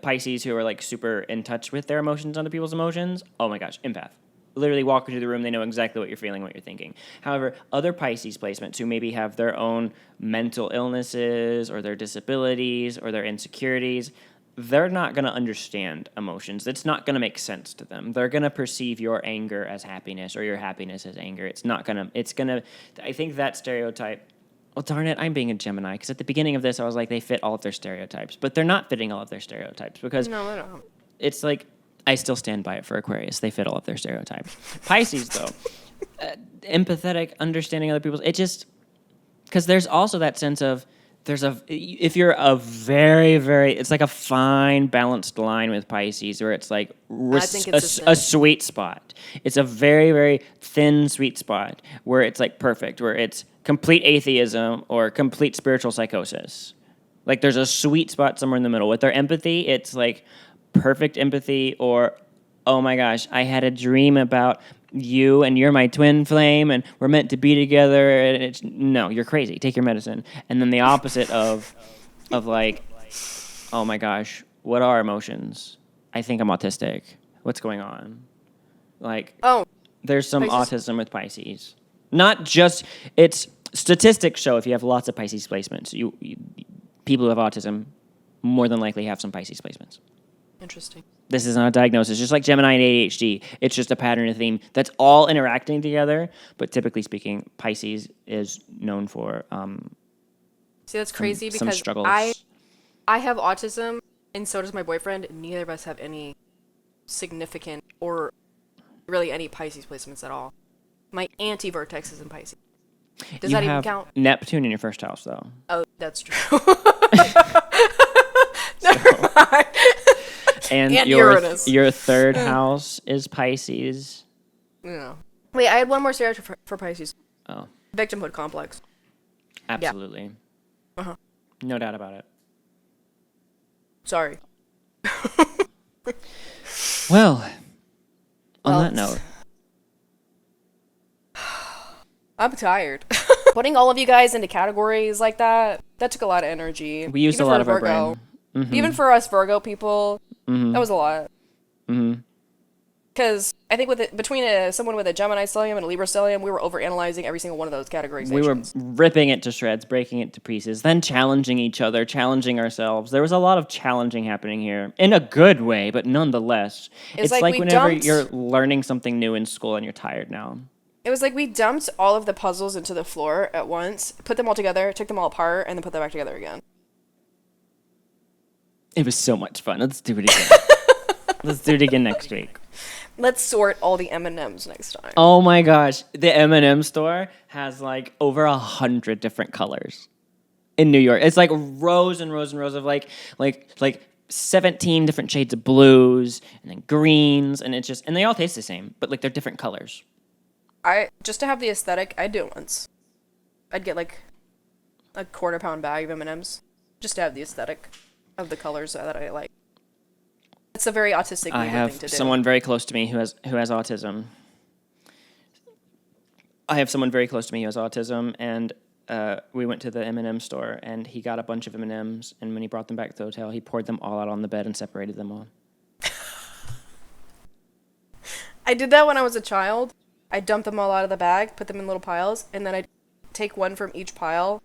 Pisces who are like super in touch with their emotions, other people's emotions, oh my gosh, empath. Literally walk into the room, they know exactly what you're feeling, what you're thinking. However, other Pisces placements who maybe have their own mental illnesses or their disabilities or their insecurities, they're not going to understand emotions. It's not going to make sense to them. They're going to perceive your anger as happiness or your happiness as anger. I think that stereotype, well, darn it, I'm being a Gemini, because at the beginning of this, I was like, they fit all of their stereotypes, but they're not fitting all of their stereotypes, because no, they don't. It's like, I still stand by it for Aquarius. They fit all of their stereotypes. Pisces, though, empathetic, understanding other people's, it just, because there's also that sense of, if you're a very, very, it's like a fine, balanced line with Pisces, where it's like a sweet spot. It's a very, very thin, sweet spot where it's like perfect, where it's complete atheism or complete spiritual psychosis. Like there's a sweet spot somewhere in the middle. With their empathy, it's like perfect empathy, or, oh my gosh, I had a dream about you and you're my twin flame and we're meant to be together, and it's, no, you're crazy, take your medicine. And then the opposite of like, oh my gosh, what are emotions? I think I'm autistic. What's going on? Like, there's some autism with Pisces. Not just, it's statistics show if you have lots of Pisces placements, you people who have autism more than likely have some Pisces placements. Interesting. This is not a diagnosis. Just like Gemini and ADHD, it's just a pattern and theme that's all interacting together. But typically speaking, Pisces is known for see, that's crazy, some because struggles. I have autism, and so does my boyfriend. And neither of us have any significant or really any Pisces placements at all. My anti-vertex is in Pisces. Does that even count? Neptune in your first house, though. Oh, that's true. Never mind. And your third house is Pisces. Yeah. Wait, I had one more stereotype for Pisces. Oh. Victimhood complex. Absolutely. Yeah. Uh-huh. No doubt about it. Sorry. Well, on that note. I'm tired. Putting all of you guys into categories like that took a lot of energy. We used a lot of our brain. Mm-hmm. Even for us Virgo people, that was a lot. Mm-hmm. Because I think between someone with a Gemini stellium and a Libra stellium, we were overanalyzing every single one of those categorizations. We were ripping it to shreds, breaking it to pieces, then challenging each other, challenging ourselves. There was a lot of challenging happening here, in a good way, but nonetheless. It's like whenever you're learning something new in school and you're tired now. It was like we dumped all of the puzzles into the floor at once, put them all together, took them all apart, and then put them back together again. It was so much fun. Let's do it again. Let's do it again next week. Let's sort all the M&Ms next time. Oh my gosh. The M&M store has like over 100 different colors in New York. It's like rows and rows and rows of like 17 different shades of blues and then greens, and and they all taste the same, but like they're different colors. Just to have the aesthetic, I'd do it once. I'd get like a quarter-pound bag of M&Ms just to have the aesthetic of the colors that I like. It's a very autistic thing to do. I have someone very close to me who has autism. And we went to the M&M store, and he got a bunch of M&Ms, and when he brought them back to the hotel, he poured them all out on the bed and separated them all. I did that when I was a child. I dumped them all out of the bag, put them in little piles, and then I'd take one from each pile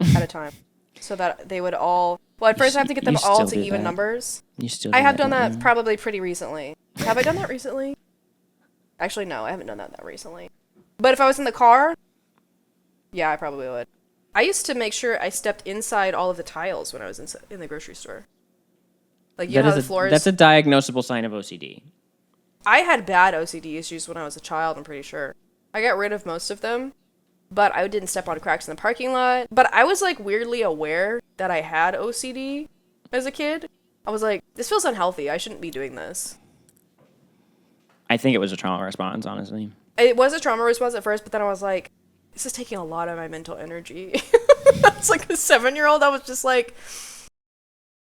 at a time. So that they would all... Well, at first I have to get them all to even numbers. You still I have done that probably pretty recently. Have I done that recently? Actually, no, I haven't done that recently. But if I was in the car, yeah, I probably would. I used to make sure I stepped inside all of the tiles when I was in the grocery store. Like, you know how the floors... That's a diagnosable sign of OCD. I had bad OCD issues when I was a child, I'm pretty sure. I got rid of most of them, but I didn't step on cracks in the parking lot. But I was, like, weirdly aware that I had OCD as a kid. I was like, this feels unhealthy. I shouldn't be doing this. I think it was a trauma response, honestly. It was a trauma response at first, but then I was like, this is taking a lot of my mental energy. It's like a 7-year-old. I was just like,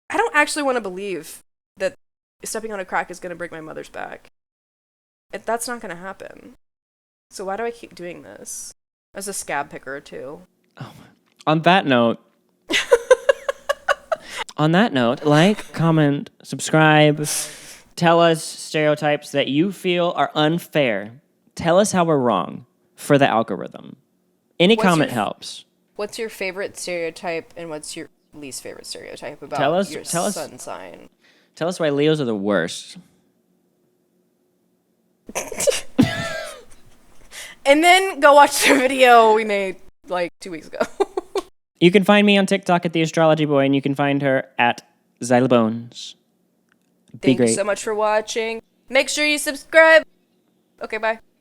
I don't actually want to believe that stepping on a crack is going to break my mother's back. That's not going to happen. So why do I keep doing this? As a scab picker, too. Oh, on that note, like, comment, subscribe. Tell us stereotypes that you feel are unfair. Tell us how we're wrong for the algorithm. Any comment helps. What's your favorite stereotype and what's your least favorite stereotype about your sun sign? Tell us why Leos are the worst. And then go watch the video we made like 2 weeks ago. You can find me on TikTok at the Astrology Boy, and you can find her at Xylobones. Thank you so much for watching. Make sure you subscribe. Okay, bye.